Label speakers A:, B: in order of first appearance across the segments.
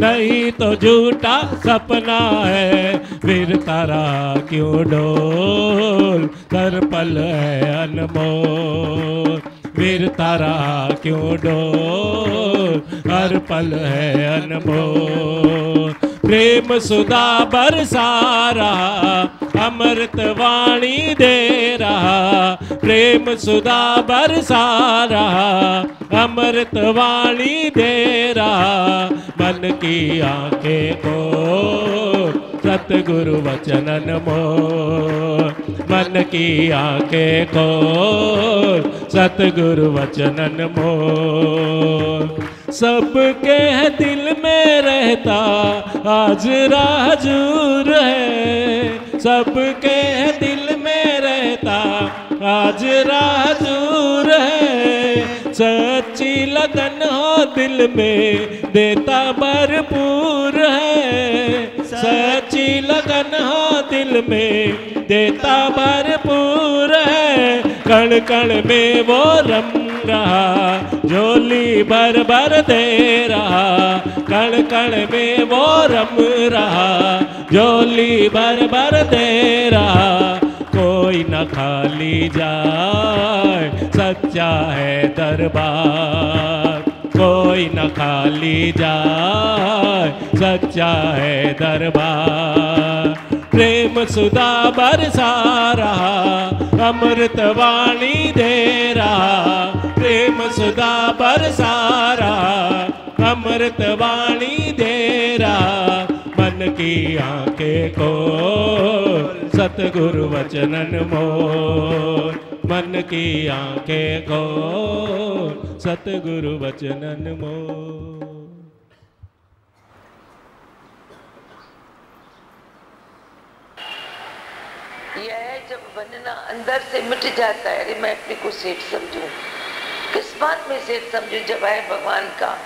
A: नहीं तो झूठा सपना है। फिर तारा क्यों डोल, हर पल है अनमोल। फिर तारा क्यों डोल, हर पल है अनमोल। प्रेम सुधा बरसा रहा, अमृत वाणी दे रहा। प्रेम सुधा बरसा रहा, अमृत वाणी दे रहा। मन की आंखें को सतगुरु वचन अनमोल। मन की आंखें को सतगुरु वचन अनमोल। सबके दिल में रहता आज राजूर है। सबके दिल में रहता आज राजूर है। सच्ची लगन हो दिल में देता भरपूर है। सच्ची लगन हो दिल में देता भरपूर है। कण कण में वो रम रहा, झोली भर भर दे रहा। कण कण में वो रम रहा, झोली भर भर दे रहा। कोई न खाली जाए, सच्चा है दरबार। कोई न खाली जाए, सच्चा है दरबार। प्रेम सुधा बरसा रहा, अमृत वाणी दे रहा। प्रेम सुधा बरसा रहा, अमृत वाणी दे रहा। मन की आंखें को सतगुरु वचन अनमोल। मन की आंखें को सतगुरु वचन अनमोल।
B: यह जब बनना अंदर से मिट जाता है। अरे मैं अपने को सेठ समझूं, किस बात में सेठ समझूं जब है भगवान का।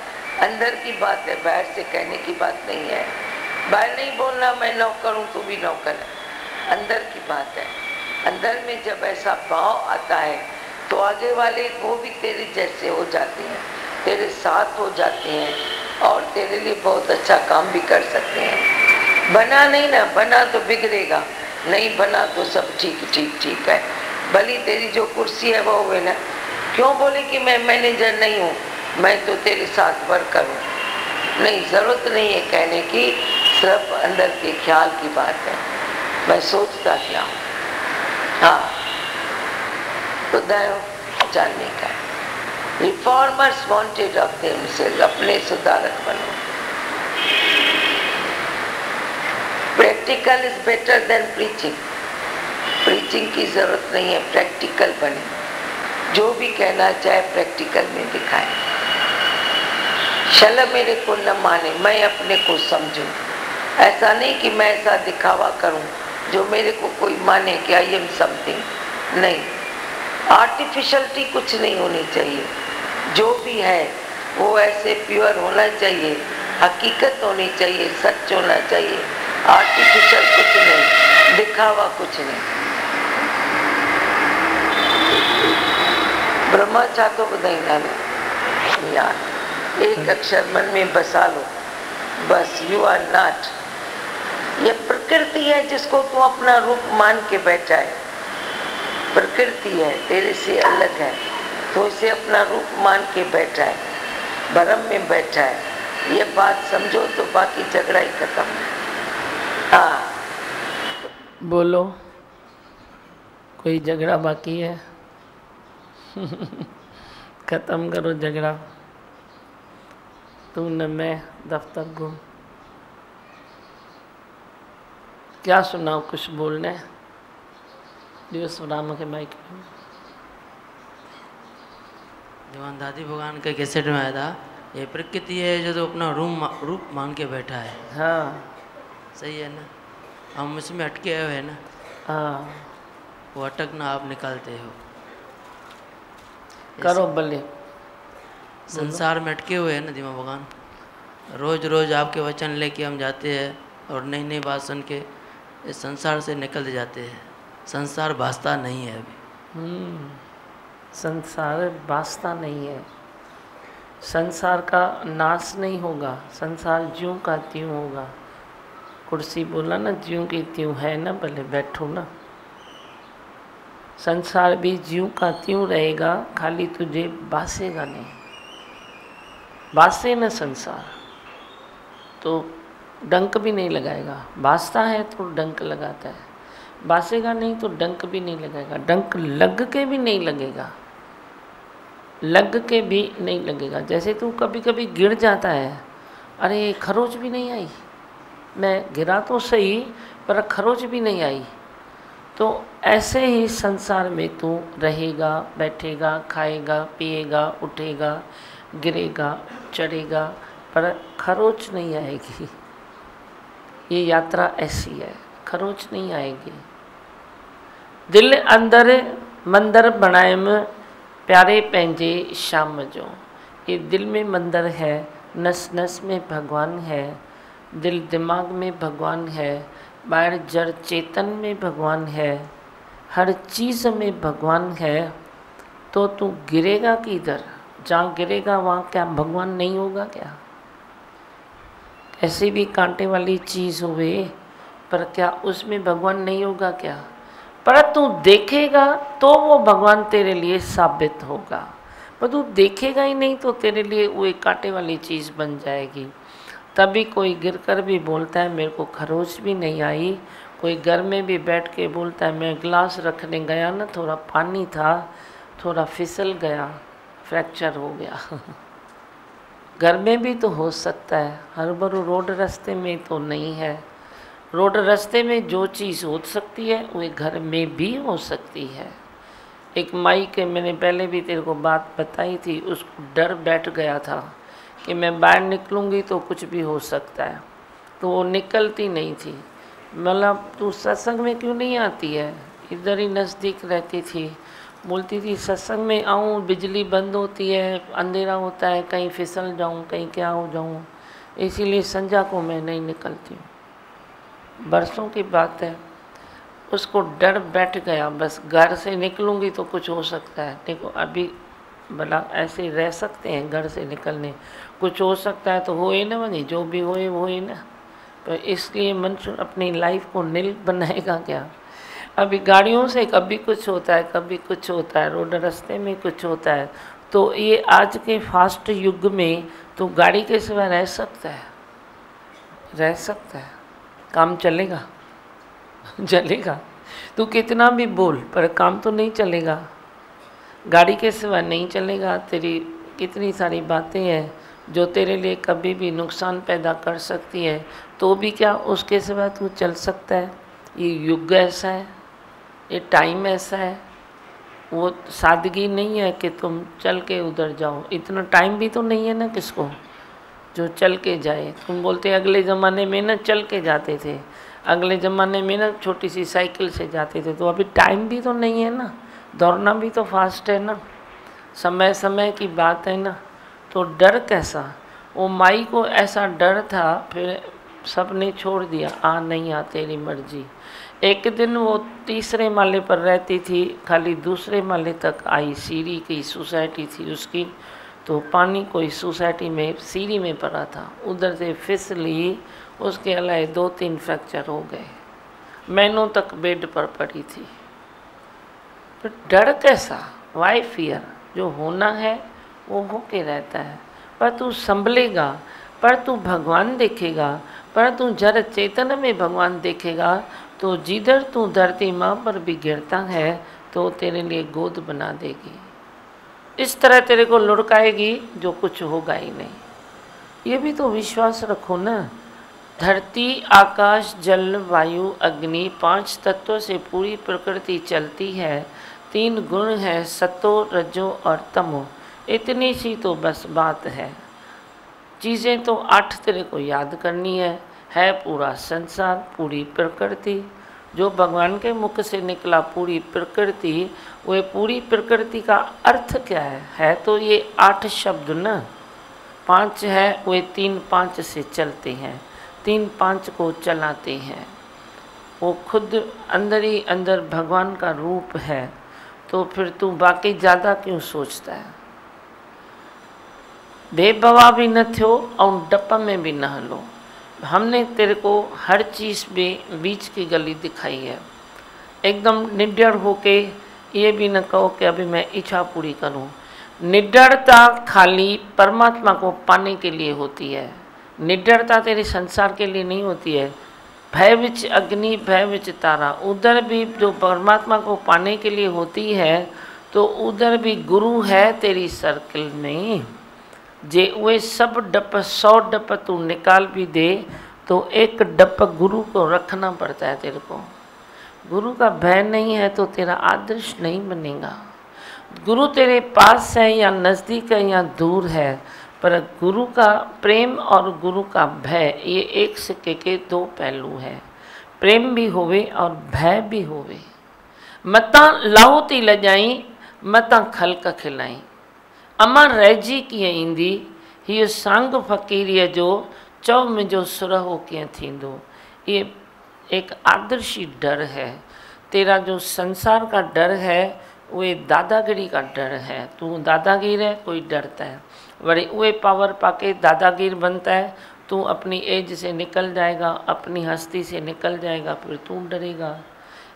B: अंदर की बात है, बाहर से कहने की बात नहीं है। बाहर नहीं बोलना मैं नौकर हूँ, तू भी नौकर है। अंदर की बात है। अंदर में जब ऐसा भाव आता है तो आगे वाले वो भी तेरे जैसे हो जाते हैं, तेरे साथ हो जाते हैं और तेरे लिए बहुत अच्छा काम भी कर सकते हैं। बना नहीं ना, बना तो बिगड़ेगा, नहीं बना तो सब ठीक ठीक ठीक है। भली तेरी जो कुर्सी है वो है ना, क्यों बोले कि मैं मैनेजर नहीं हूँ, मैं तो तेरे साथ वर्कर हूँ। नहीं, ज़रूरत नहीं है कहने की, सिर्फ अंदर के ख्याल की बात है। मैं सोचता क्या हूँ, हाँ तो दैव जानने का। रिफॉर्मर्स वांटेड ऑफ देमसेल्व्स, अपने सुधारक बनो। Practical is better than preaching. Preaching की जरूरत नहीं है, प्रैक्टिकल बने। जो भी कहना चाहे प्रैक्टिकल में दिखाए। शल मेरे को न माने, मैं अपने को समझूं। ऐसा नहीं कि मैं ऐसा दिखावा करूं जो मेरे को कोई माने कि आई एम समथिंग। नहीं, आर्टिफिशियलिटी कुछ नहीं होनी चाहिए। जो भी है वो ऐसे प्योर होना चाहिए, हकीकत होनी चाहिए, सच होना चाहिए। आर्टिफिशियल कुछ नहीं, दिखावा कुछ नहीं। ब्रह्मा चाहतो बधाई यार, एक अक्षर मन में बसा लो बस, यू आर नॉट। ये प्रकृति है जिसको तू अपना रूप मान के बैठा है। प्रकृति है, तेरे से अलग है, तो इसे अपना रूप मान के बैठा है, भरम में बैठा है। ये बात समझो तो बाकी झगड़ा ही खत्म। हाँ
C: बोलो, कोई झगड़ा बाकी है? खत्म करो झगड़ा। तू न मैं, दफ्तर गुम। क्या सुनाओ, कुछ बोलने दियो सुनाम के माइक में।
D: जवान दादी भगवान के कैसेट में आया था, ये प्रकृति है जो तो अपना रूप मान के बैठा है।
C: हाँ
D: सही है ना, हम उसमें अटके हुए हैं ना।
C: हाँ,
D: वो अटकना आप निकालते हो।
C: करो भले।
D: संसार में अटके हुए हैं ना दिमा भगवान। रोज रोज आपके वचन लेके हम जाते हैं और नई नई बात सुन के इस संसार से निकल जाते हैं। संसार भासता नहीं है अभी।
C: संसार भासता नहीं है। संसार का नाश नहीं होगा, संसार ज्यों का त्यों होगा। कुर्सी बोला ना, ज्यों की त्यों है ना, भले बैठो ना। संसार भी ज्यों का त्यों रहेगा, खाली तुझे बासेगा नहीं। बासे न संसार तो डंक भी नहीं लगाएगा। बासता है तो डंक लगाता है, बासेगा नहीं तो डंक भी नहीं लगाएगा। डंक लग के भी नहीं लगेगा, लग के भी नहीं लगेगा। जैसे तू कभी कभी गिर जाता है, अरे खरोच भी नहीं आई, मैं गिरा तो सही पर खरोच भी नहीं आई। तो ऐसे ही संसार में तू रहेगा, बैठेगा, खाएगा, पिएगा, उठेगा, गिरेगा, चढ़ेगा, पर खरोच नहीं आएगी। ये यात्रा ऐसी है, खरोच नहीं आएगी। दिल अंदर मंदिर बनाए में प्यारे पंहिंजे शाम जो। ये दिल में मंदिर है, नस नस में भगवान है, दिल दिमाग में भगवान है, बाहर जड़ चेतन में भगवान है, हर चीज़ में भगवान है। तो तू गिरेगा किधर? जहाँ गिरेगा वहाँ क्या भगवान नहीं होगा क्या? ऐसी भी कांटे वाली चीज़ हुए पर क्या उसमें भगवान नहीं होगा क्या? पर तू देखेगा तो वो भगवान तेरे लिए साबित होगा, पर तू देखेगा ही नहीं तो तेरे लिए वो एक कांटे वाली चीज़ बन जाएगी। तभी कोई गिरकर भी बोलता है मेरे को खरोच भी नहीं आई, कोई घर में भी बैठ के बोलता है मैं गिलास रखने गया ना, थोड़ा पानी था, थोड़ा फिसल गया, फ्रैक्चर हो गया। घर में भी तो हो सकता है, हर बार रोड रास्ते में तो नहीं है। रोड रास्ते में जो चीज़ हो सकती है वो घर में भी हो सकती है। एक माई के मैंने पहले भी तेरे को बात बताई थी, उसको डर बैठ गया था कि मैं बाहर निकलूँगी तो कुछ भी हो सकता है, तो वो निकलती नहीं थी। मतलब तू सत्संग में क्यों नहीं आती है? इधर ही नज़दीक रहती थी, बोलती थी सत्संग में आऊँ, बिजली बंद होती है, अंधेरा होता है, कहीं फिसल जाऊँ, कहीं क्या हो जाऊँ, इसीलिए संध्या को मैं नहीं निकलती हूँ। बरसों की बात है, उसको डर बैठ गया, बस घर से निकलूँगी तो कुछ हो सकता है। देखो अभी भला ऐसे रह सकते हैं घर से निकलने, कुछ हो सकता है तो होए ना बनी, जो भी होए वो ही ना। तो इसलिए मनुष्य अपनी लाइफ को नील बनाएगा क्या? अभी गाड़ियों से कभी कुछ होता है, कभी कुछ होता है, रोड रास्ते में कुछ होता है। तो ये आज के फास्ट युग में तो गाड़ी के सिवा रह सकता है? रह सकता है? काम चलेगा? चलेगा? तू कितना भी बोल पर काम तो नहीं चलेगा, गाड़ी के सिवा नहीं चलेगा। तेरी कितनी सारी बातें हैं जो तेरे लिए कभी भी नुकसान पैदा कर सकती है, तो भी क्या उसके सिवा तू चल सकता है? ये युग ऐसा है, ये टाइम ऐसा है, वो सादगी नहीं है कि तुम चल के उधर जाओ। इतना टाइम भी तो नहीं है ना किसको जो चल के जाए। तुम बोलते अगले ज़माने में ना चल के जाते थे, अगले ज़माने में ना छोटी सी साइकिल से जाते थे, तो अभी टाइम भी तो नहीं है ना, दौड़ना भी तो फास्ट है ना, समय समय की बात है ना। तो डर कैसा? वो माई को ऐसा डर था, फिर सबने छोड़ दिया, आ नहीं आ तेरी मर्जी। एक दिन वो तीसरे माले पर रहती थी, खाली दूसरे माले तक आई, सीढ़ी की सोसाइटी थी उसकी, तो पानी कोई सोसाइटी में सीढ़ी में पड़ा था, उधर से फिसली, उसके अलावा 2-3 फ्रैक्चर हो गए, महीनों तक बेड पर पड़ी थी। तो डर कैसा? Why fear? जो होना है वो होके रहता है, पर तू संभलेगा, पर तू भगवान देखेगा, पर तू जड़ चेतन में भगवान देखेगा, तो जिधर तू धरती माँ पर भी गिरता है तो तेरे लिए गोद बना देगी, इस तरह तेरे को लुढ़काएगी जो कुछ होगा ही नहीं। ये भी तो विश्वास रखो ना। धरती, आकाश, जल, वायु, अग्नि, 5 तत्वों से पूरी प्रकृति चलती है। 3 गुण है, सतो, रजो और तमो। इतनी सी तो बस बात है। चीज़ें तो 8 तेरे को याद करनी है पूरा संसार, पूरी प्रकृति, जो भगवान के मुख से निकला पूरी प्रकृति, वह पूरी प्रकृति का अर्थ क्या है तो ये 8 शब्द ना, 5 है वे 3-5 से चलते हैं, 3-5 को चलाते हैं। वो खुद अंदर ही अंदर भगवान का रूप है, तो फिर तू बाकी ज़्यादा क्यों सोचता है? बेबवा भी न थियो और डप में भी न हलो। हमने तेरे को हर चीज़ में बीच की गली दिखाई है। एकदम निडर होके ये भी न कहो कि अभी मैं इच्छा पूरी करूं। निडरता खाली परमात्मा को पाने के लिए होती है। निडरता तेरे संसार के लिए नहीं होती है। भय विच अग्नि भय विच तारा, उधर भी जो परमात्मा को पाने के लिए होती है तो उधर भी गुरु है तेरी सर्किल में। जे वे सब डप 100 डप तू निकाल भी दे तो एक डप गुरु को रखना पड़ता है तेरे को। गुरु का भय नहीं है तो तेरा आदर्श नहीं बनेगा। गुरु तेरे पास है या नज़दीक है या दूर है, पर गुरु का प्रेम और गुरु का भय ये एक सिक्के के 2 पहलू है। प्रेम भी होवे और भय भी होवे। मता लाओ ती लजाई मता खलक खिलाई, अमा रहिजी कीअं ईंदी हीअ सांग फ़क़ीरीअ जो चओ मुंहिंजो सुरहो कीअं थींदो। ये एक आदर्शी डर है। तेरा जो संसार का डर है वो दादागिरी का डर है। तू दादागिर है, कोई डरता है, वरी वे पावर पाके दादागिर बनता है। तू अपनी एज से निकल जाएगा, अपनी हस्ती से निकल जाएगा, फिर तू डरेगा।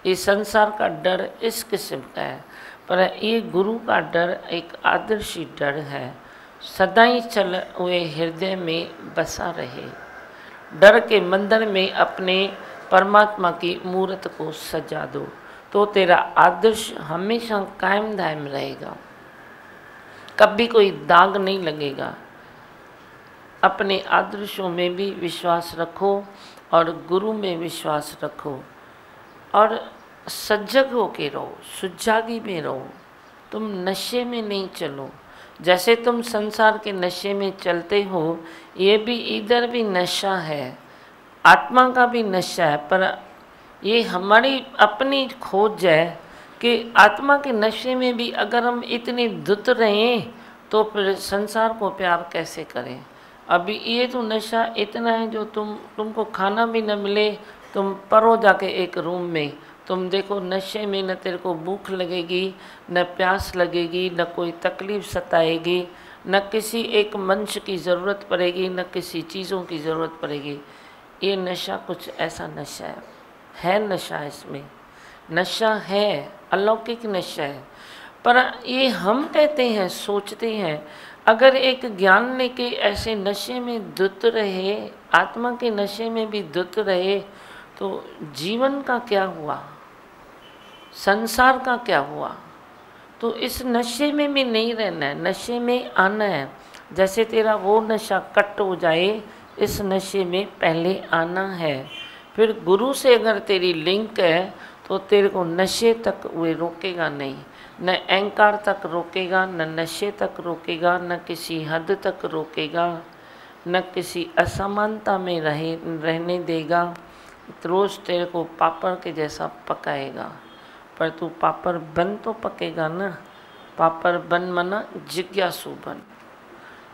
C: ये संसार का डर इस किस्म का है, पर ये गुरु का डर एक आदर्शी डर है। सदाई चल वे हृदय में बसा रहे। डर के मंदिर में अपने परमात्मा की मूर्त को सजा दो तो तेरा आदर्श हमेशा कायम दायम रहेगा, कभी कोई दाग नहीं लगेगा। अपने आदर्शों में भी विश्वास रखो और गुरु में विश्वास रखो और सजग होके रहो, सुजागी में रहो। तुम नशे में नहीं चलो। जैसे तुम संसार के नशे में चलते हो, ये भी इधर भी नशा है, आत्मा का भी नशा है। पर ये हमारी अपनी खोज है कि आत्मा के नशे में भी अगर हम इतने धुत रहें तो फिर संसार को प्यार कैसे करें। अभी ये तो नशा इतना है जो तुमको खाना भी न मिले, तुम परो जाके एक रूम में तुम देखो नशे में, न तेरे को भूख लगेगी, न प्यास लगेगी, न कोई तकलीफ़ सताएगी, न किसी एक मंच की ज़रूरत पड़ेगी, न किसी चीज़ों की ज़रूरत पड़ेगी। ये नशा कुछ ऐसा नशा है नशा, इसमें नशा है, अलौकिक नशा है। पर ये हम कहते हैं, सोचते हैं, अगर एक ज्ञान ने के ऐसे नशे में धुत रहे, आत्मा के नशे में भी धुत रहे, तो जीवन का क्या हुआ, संसार का क्या हुआ। तो इस नशे में भी नहीं रहना है, नशे में आना है। जैसे तेरा वो नशा कट हो जाए, इस नशे में पहले आना है। फिर गुरु से अगर तेरी लिंक है तो तेरे को नशे तक वे रोकेगा नहीं, न अहंकार तक रोकेगा, न नशे तक रोकेगा, न किसी हद तक रोकेगा, न किसी असमानता में रहने देगा। रोज़ तेरे को पापड़ के जैसा पकाएगा, पर तू पापड़ बन तो पकेगा ना। पापड़ बन मना जिज्ञासु बन,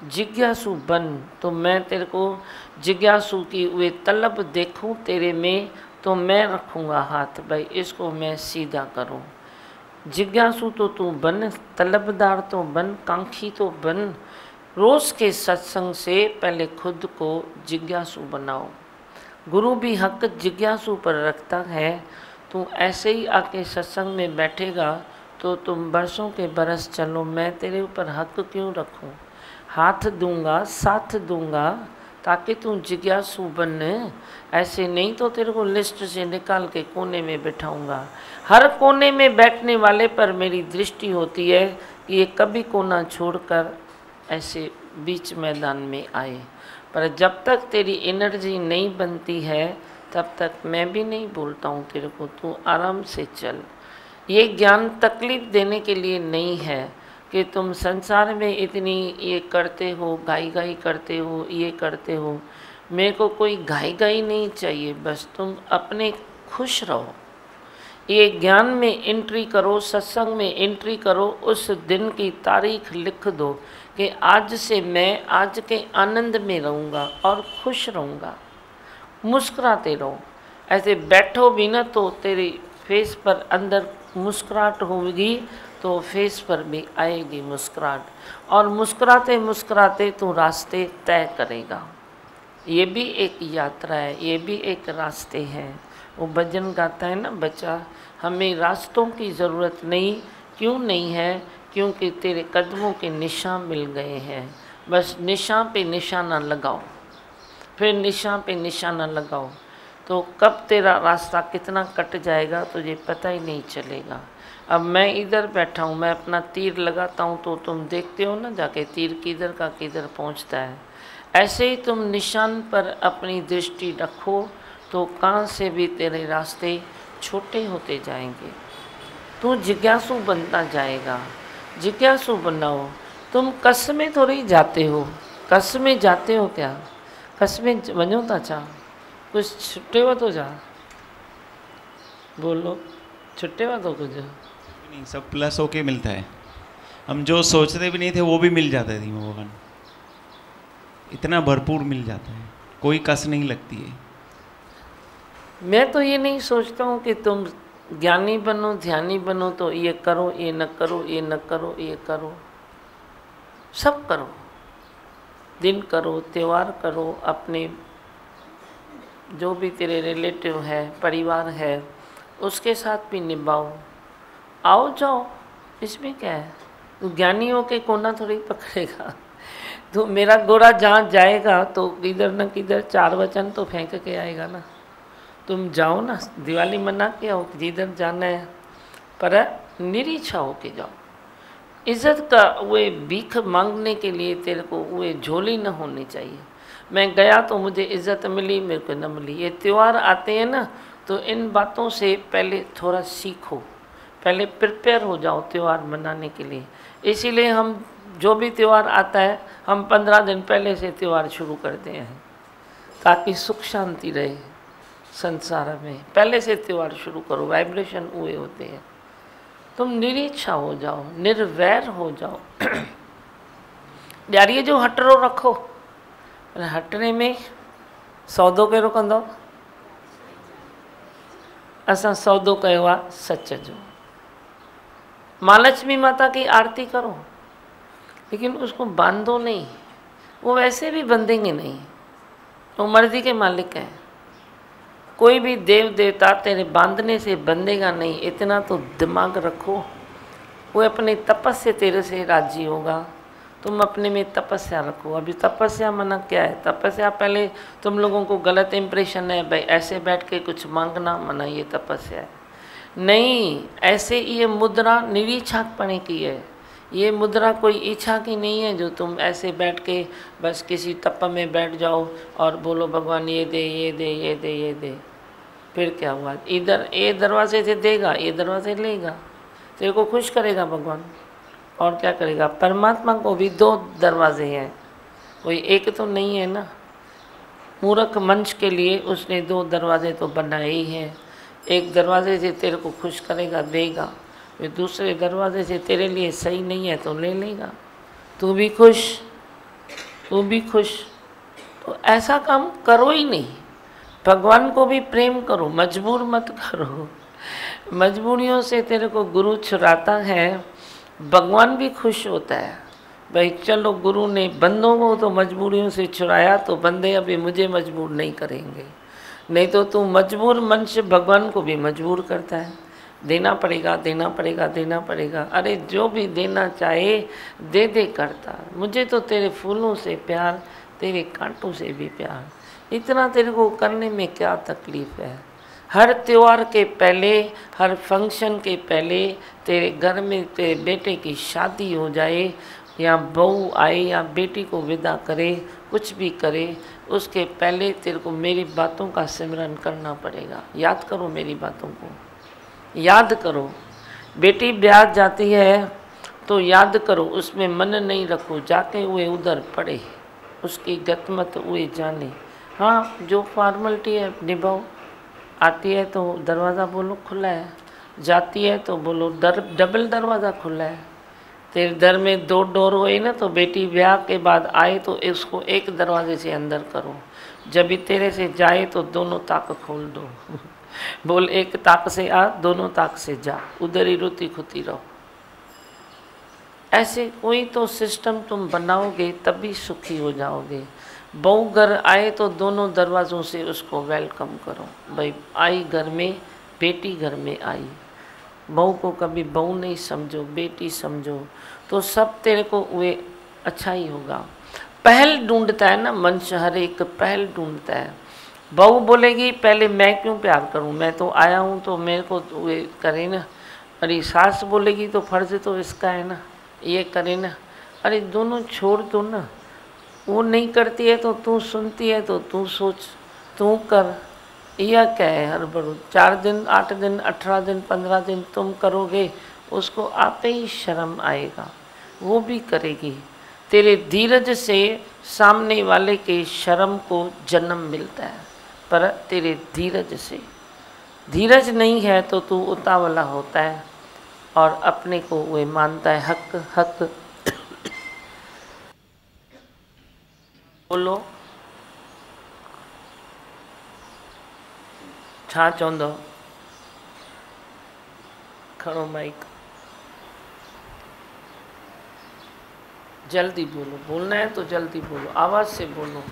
C: जिज्ञासु बन। तो मैं तेरे को जिज्ञासु की वे तलब देखूं तेरे में तो मैं रखूँगा हाथ, भाई इसको मैं सीधा करूं। जिज्ञासु तो तू बन, तलबदार तो बन, कांखी तो बन। रोज़ के सत्संग से पहले खुद को जिज्ञासु बनाओ। गुरु भी हक जिज्ञासु पर रखता है। तू ऐसे ही आके सत्संग में बैठेगा तो तुम बरसों के बरस चलो, मैं तेरे ऊपर हक क्यों रखूं। हाथ दूंगा, साथ दूंगा, ताकि तू जिज्ञासु बन। ऐसे नहीं तो तेरे को लिस्ट से निकाल के कोने में बैठाऊंगा। हर कोने में बैठने वाले पर मेरी दृष्टि होती है कि ये कभी कोना छोड़कर ऐसे बीच मैदान में आए। पर जब तक तेरी एनर्जी नहीं बनती है तब तक मैं भी नहीं बोलता हूँ तेरे को, तू आराम से चल। ये ज्ञान तकलीफ़ देने के लिए नहीं है कि तुम संसार में इतनी ये करते हो, गाई गाई करते हो, ये करते हो। मेरे को कोई गाई गाई नहीं चाहिए, बस तुम अपने खुश रहो। ये ज्ञान में एंट्री करो, सत्संग में एंट्री करो, उस दिन की तारीख लिख दो कि आज से मैं आज के आनंद में रहूँगा और खुश रहूँगा। मुस्कुराते रहो। ऐसे बैठो भी ना तो तेरी फेस पर अंदर मुस्कुराहट होगी तो फेस पर भी आएगी मुस्कुराहट, और मुस्कुराते मुस्कुराते तू रास्ते तय करेगा। ये भी एक यात्रा है, ये भी एक रास्ते हैं। वो भजन गाता है ना बच्चा, हमें रास्तों की ज़रूरत नहीं, क्यों नहीं है, क्योंकि तेरे कदमों के निशान मिल गए हैं। बस निशान पे निशाना लगाओ, फिर निशान पे निशाना लगाओ, तो कब तेरा रास्ता कितना कट जाएगा तुझे पता ही नहीं चलेगा। अब मैं इधर बैठा हूँ, मैं अपना तीर लगाता हूँ तो तुम देखते हो ना जाके तीर किधर का किधर पहुँचता है। ऐसे ही तुम निशान पर अपनी दृष्टि रखो तो कहाँ से भी तेरे रास्ते छोटे होते जाएंगे। तू जिज्ञासु बनता जाएगा। जिज्ञासु बनाओ। तुम कस में थोड़ी जाते हो, कस में जाते हो क्या? कस में वञो था छा? कुछ छुट्टेव तो जा, बोलो छुट्टेव तो कुछ
E: नहीं, सब प्लस होके मिलता है। हम जो सोचते भी नहीं थे वो भी मिल जाता है धीमा भगवान, इतना भरपूर मिल जाता है, कोई कस नहीं लगती है।
C: मैं तो ये नहीं सोचता हूँ कि तुम ज्ञानी बनो, ध्यानी बनो तो ये करो, ये न करो, ये न करो, ये करो। सब करो, दिन करो, त्यौहार करो, अपने जो भी तेरे रिलेटिव है, परिवार है, उसके साथ भी निभाओ। आओ जाओ, इसमें क्या है? तू ज्ञानी हो के कोना थोड़ी पकड़ेगा। तो मेरा घोड़ा जहाँ जाएगा तो किधर न किधर 4 वचन तो फेंक के आएगा ना। तुम जाओ ना, दिवाली मना के आओ जिधर जाना है, पर निरीक्षा होके जाओ। इज्जत का वो भीख मांगने के लिए तेरे को वो झोली न होनी चाहिए। मैं गया तो मुझे इज्जत मिली, मेरे को न मिली। ये त्यौहार आते हैं ना, तो इन बातों से पहले थोड़ा सीखो, पहले प्रिपेयर हो जाओ त्यौहार मनाने के लिए। इसीलिए हम जो भी त्यौहार आता है हम 15 दिन पहले से त्यौहार शुरू करते हैं, ताकि सुख शांति रहे संसार में। पहले से त्यौहार शुरू करो, वाइब्रेशन हुए होते हैं। तुम निरीक्षा हो जाओ, निर्वैर हो जाओ। यार ये जो हटरो रखो, हटने में सौदो कहिड़ो कंदो? असां सौदो कयो आहे सच जो। महालक्ष्मी माता की आरती करो, लेकिन उसको बांधो नहीं, वो वैसे भी बंधेंगे नहीं, वो मर्जी के मालिक हैं। कोई भी देव देवता तेरे बांधने से बंधेगा नहीं, इतना तो दिमाग रखो। वो अपने तपस्या तेरे से राजी होगा। तुम अपने में तपस्या रखो। अभी तपस्या मना क्या है? तपस्या पहले तुम लोगों को गलत इम्प्रेशन है भाई ऐसे बैठ के कुछ मांगना मना ये तपस्या है। नहीं, ऐसे ये मुद्रा निरीक्षापणे की है। ये मुद्रा कोई इच्छा की नहीं है जो तुम ऐसे बैठ के बस किसी तप में बैठ जाओ और बोलो भगवान ये दे, ये दे, ये दे, ये दे। फिर क्या हुआ? इधर ये दरवाजे से देगा, ये दरवाजे लेगा, तेरे को खुश करेगा भगवान। और क्या करेगा? परमात्मा को भी 2 दरवाजे हैं, कोई एक तो नहीं है ना। मूर्ख मंच के लिए उसने 2 दरवाजे तो बनाए ही हैं। एक दरवाजे से तेरे को खुश करेगा, देगा, फिर दूसरे दरवाजे से तेरे लिए सही नहीं है तो ले लेगा। तू भी खुश, तू भी खुश। तो ऐसा काम करो ही नहीं। भगवान को भी प्रेम करो, मजबूर मत करो। मजबूरियों से तेरे को गुरु छुड़ाता है, भगवान भी खुश होता है। भाई चलो गुरु ने बंदों को तो मजबूरियों से छुड़ाया, तो बंदे अभी मुझे मजबूर नहीं करेंगे। नहीं तो तू मजबूर मनुष्य भगवान को भी मजबूर करता है। देना पड़ेगा, देना पड़ेगा, देना पड़ेगा। अरे जो भी देना चाहे दे दे करता। मुझे तो तेरे फूलों से प्यार, तेरे कांटों से भी प्यार। इतना तेरे को करने में क्या तकलीफ़ है? हर त्यौहार के पहले, हर फंक्शन के पहले तेरे घर में तेरे बेटे की शादी हो जाए, या बहू आए या बेटी को विदा करे, कुछ भी करे, उसके पहले तेरे को मेरी बातों का सिमरन करना पड़ेगा। याद करो मेरी बातों को, याद करो। बेटी ब्याह जाती है तो याद करो, उसमें मन नहीं रखो, जाके हुए उधर पड़े, उसकी गतमत हुए जाने। हाँ, जो फॉर्मेलिटी है निभाओ। आती है तो दरवाज़ा बोलो खुला है, जाती है तो बोलो डबल दरवाज़ा खुला है। तेरे दर में 2 डोर हुए ना, तो बेटी ब्याह के बाद आए तो इसको एक दरवाजे से अंदर करो, जब भी तेरे से जाए तो दोनों ताक खोल दो। बोल एक ताक से आ, दोनों ताक से जा, उधर ही रोती खोती रहो। ऐसे कोई तो सिस्टम तुम बनाओगे तभी सुखी हो जाओगे। बहू घर आए तो दोनों दरवाज़ों से उसको वेलकम करो। भाई आई घर में, बेटी घर में आई। बहू को कभी बहू नहीं समझो, बेटी समझो, तो सब तेरे को वे अच्छा ही होगा। पहल ढूंढता है ना मनुष्य, हर एक पहल ढूंढता है। बहू बोलेगी पहले मैं क्यों प्यार करूं, मैं तो आया हूं तो मेरे को वे करे ना। अरे सास बोलेगी तो फर्ज तो इसका है ना, ये करे ना। अरे दोनों छोड़ दो ना, वो नहीं करती है तो तू सुनती है तो तू सोच, तू कर। यह क्या है हड़बड़? 4 दिन 8 दिन 18 दिन 15 दिन तुम करोगे, उसको आपे ही शर्म आएगा, वो भी करेगी। तेरे धीरज से सामने वाले के शर्म को जन्म मिलता है, पर तेरे धीरज से। धीरज नहीं है तो तू उतावला होता है और अपने को वे मानता है हक हक। बोलो छा चवंदो? खड़ो माइक, जल्दी बोलो। बोलना है तो जल्दी बोलो, आवाज़ से बोलो,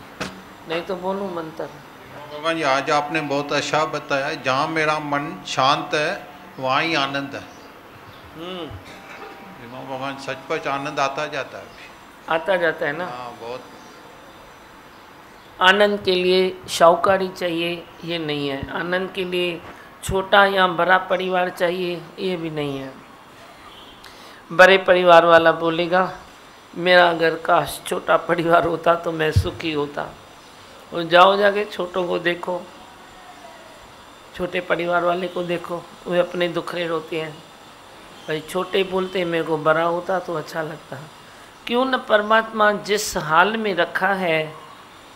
C: नहीं तो बोलो मंत्र।
F: भगवान जी आज आपने बहुत अच्छा बताया, जहाँ मेरा मन शांत है वहाँ ही आनंद है। भगवान सचमुच आनंद आता जाता है,
C: आता जाता है ना।
F: हाँ बहुत।
C: आनंद के लिए शाहूकारी चाहिए ये नहीं है, आनंद के लिए छोटा या बड़ा परिवार चाहिए ये भी नहीं है। बड़े परिवार वाला बोलेगा मेरा अगर काश छोटा परिवार होता तो मैं सुखी होता। और जाओ जाके छोटों को देखो, छोटे परिवार वाले को देखो, वे अपने दुखरे रोते हैं। भाई छोटे बोलते मेरे को बड़ा होता तो अच्छा लगता। क्यों न परमात्मा जिस हाल में रखा है,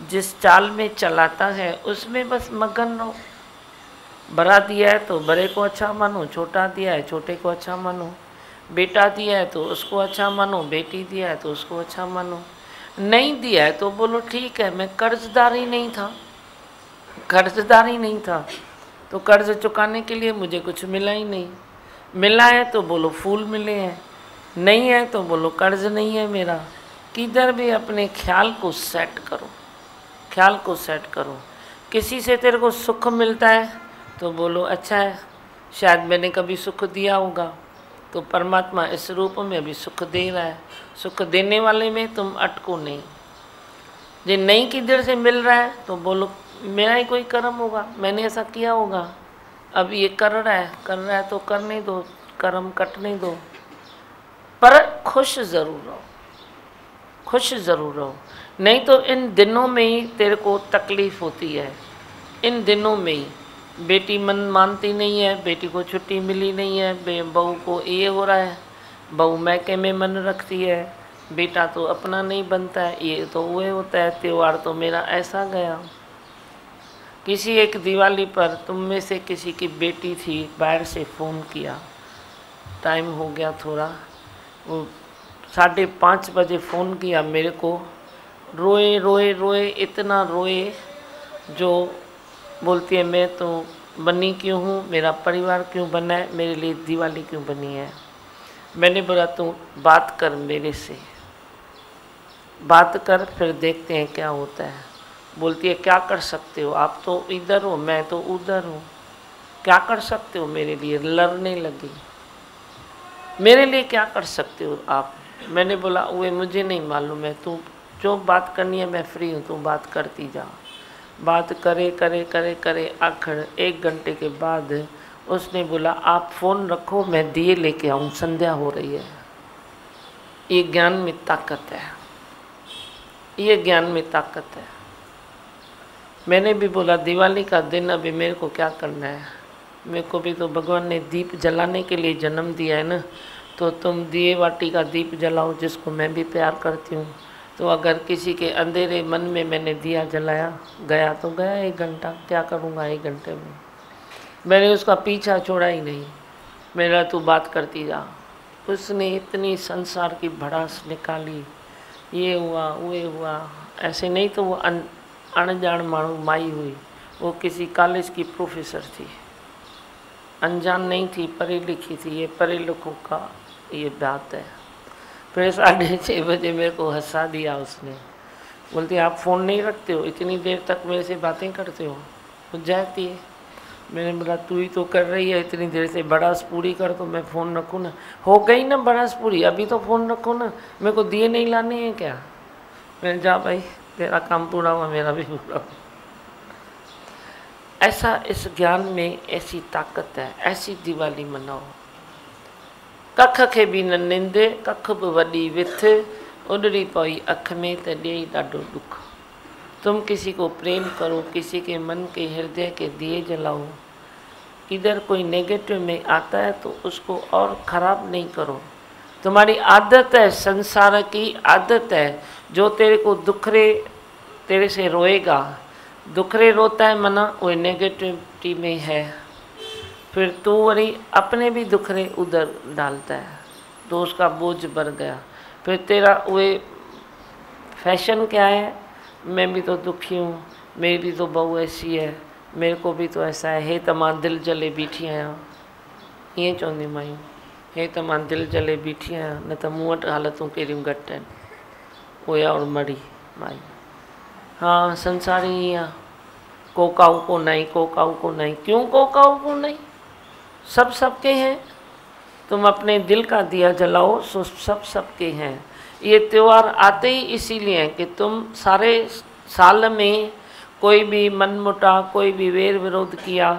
C: जिस चाल में चलाता है, उसमें बस मगन रहो। बड़ा दिया है तो बड़े को अच्छा मानो, छोटा दिया है छोटे को अच्छा मानो, बेटा दिया है तो उसको अच्छा मानो, बेटी दिया है तो उसको अच्छा मानो। नहीं दिया है तो बोलो ठीक है, मैं कर्जदार ही नहीं था, कर्जदार ही नहीं था तो कर्ज चुकाने के लिए मुझे कुछ मिला ही नहीं। मिला है तो बोलो फूल मिले हैं, नहीं है तो बोलो कर्ज नहीं है मेरा। किधर भी अपने ख्याल को सेट करो, ख्याल को सेट करो। किसी से तेरे को सुख मिलता है तो बोलो अच्छा है, शायद मैंने कभी सुख दिया होगा, तो परमात्मा इस रूप में अभी सुख दे रहा है। सुख देने वाले में तुम अटको नहीं। जो नहीं किधर से मिल रहा है तो बोलो मेरा ही कोई कर्म होगा, मैंने ऐसा किया होगा, अब ये कर रहा है तो करने दो, कर्म कटने दो। पर खुश ज़रूर रहो, खुश ज़रूर रहो, नहीं तो इन दिनों में ही तेरे को तकलीफ़ होती है। इन दिनों में ही बेटी मन मानती नहीं है, बेटी को छुट्टी मिली नहीं है, बहू को ये हो रहा है, बहू मैके में मन रखती है, बेटा तो अपना नहीं बनता है, ये तो वो होता है, त्यौहार तो मेरा ऐसा गया। किसी एक दिवाली पर तुम में से किसी की बेटी थी, बाहर से फ़ोन किया, टाइम हो गया थोड़ा, वो 5:30 बजे फ़ोन किया मेरे को, रोए रोए रोए, इतना रोए जो बोलती है मैं तो बनी क्यों हूँ, मेरा परिवार क्यों बना है, मेरे लिए दिवाली क्यों बनी है। मैंने बोला तू बात कर मेरे से, बात कर फिर देखते हैं क्या होता है। बोलती है क्या कर सकते हो, आप तो इधर हो मैं तो उधर हूँ, क्या कर सकते हो मेरे लिए। लड़ने लगी, मेरे लिए क्या कर सकते हो आप। मैंने बोला वो मुझे नहीं मालूम है, तू जो बात करनी है मैं फ्री हूँ, तू बात करती जा। बात करे करे करे करे आखिर 1 घंटे के बाद उसने बोला आप फ़ोन रखो मैं दिए लेके आऊँ, संध्या हो रही है। ये ज्ञान में ताकत है, ये ज्ञान में ताकत है। मैंने भी बोला दिवाली का दिन अभी मेरे को क्या करना है, मेरे को भी तो भगवान ने दीप जलाने के लिए जन्म दिया है ना, तो तुम दिए बाटी का दीप जलाओ जिसको मैं भी प्यार करती हूँ। तो अगर किसी के अंधेरे मन में मैंने दिया जलाया, गया तो गया 1 घंटा, क्या करूँगा 1 घंटे में। मैंने उसका पीछा छोड़ा ही नहीं, मेरा तू बात करती जा। उसने इतनी संसार की भड़ास निकाली, ये हुआ वो हुआ, ऐसे नहीं तो वो अनजान मानू माई हुई, वो किसी कॉलेज की प्रोफेसर थी, अनजान नहीं थी, पढ़ी लिखी थी। ये पढ़े लिखों का ये बात है। फिर 6:30 बजे मेरे को हंसा दिया उसने। बोलती आप फ़ोन नहीं रखते हो, इतनी देर तक मेरे से बातें करते हो, कुछ जाती है। मैंने बोला तू ही तो कर रही है इतनी देर से, बड़ास पूरी कर तो मैं फ़ोन रखूँ ना। हो गई ना बड़ास पूरी, अभी तो फ़ोन रखो ना, मेरे को दिए नहीं लाने हैं क्या? मैंने जा भाई तेरा काम पूरा हुआ, मेरा भी पूरा हुआ। ऐसा इस ज्ञान में ऐसी ताकत है, ऐसी दिवाली मनाओ। कख खे भी न निंदे, कख भी वॾी विथ, उॾड़ी पई अख में त ॾेई ॾाढो दुख। तुम किसी को प्रेम करो, किसी के मन के हृदय के दिए जलाओ। इधर कोई नेगेटिव में आता है तो उसको और ख़राब नहीं करो। तुम्हारी आदत है, संसार की आदत है, जो तेरे को दुखरे तेरे से रोएगा, दुखरे रोता है मना वो नेगेटिविटी में है। फिर तू वही अपने भी दुखरे उधर डालता है तो उसका बोझ बढ़ गया। फिर तेरा वो फैशन क्या है, मैं भी तो दुखी हूँ, मेरी भी तो बहू ऐसी है, मेरे को भी तो ऐसा है, हे त मां दिल जले बीठी आहियां। ईअं चवंदी मायूं, हे त मां दिल जले बीठी आहियां, न त मूं वटि हालतूं कहिड़ियूं घटि आहिनि। ओया और मरी माई। हाँ संसारी ही है, कोकाऊ को नहीं, कोकाऊ को नहीं। क्यों कोकाऊ को नहीं? सब सबके हैं। तुम अपने दिल का दिया जलाओ, सो सब सबके हैं। ये त्यौहार आते ही इसीलिए हैं कि तुम सारे साल में कोई भी मनमुटाव, कोई भी वेर विरोध किया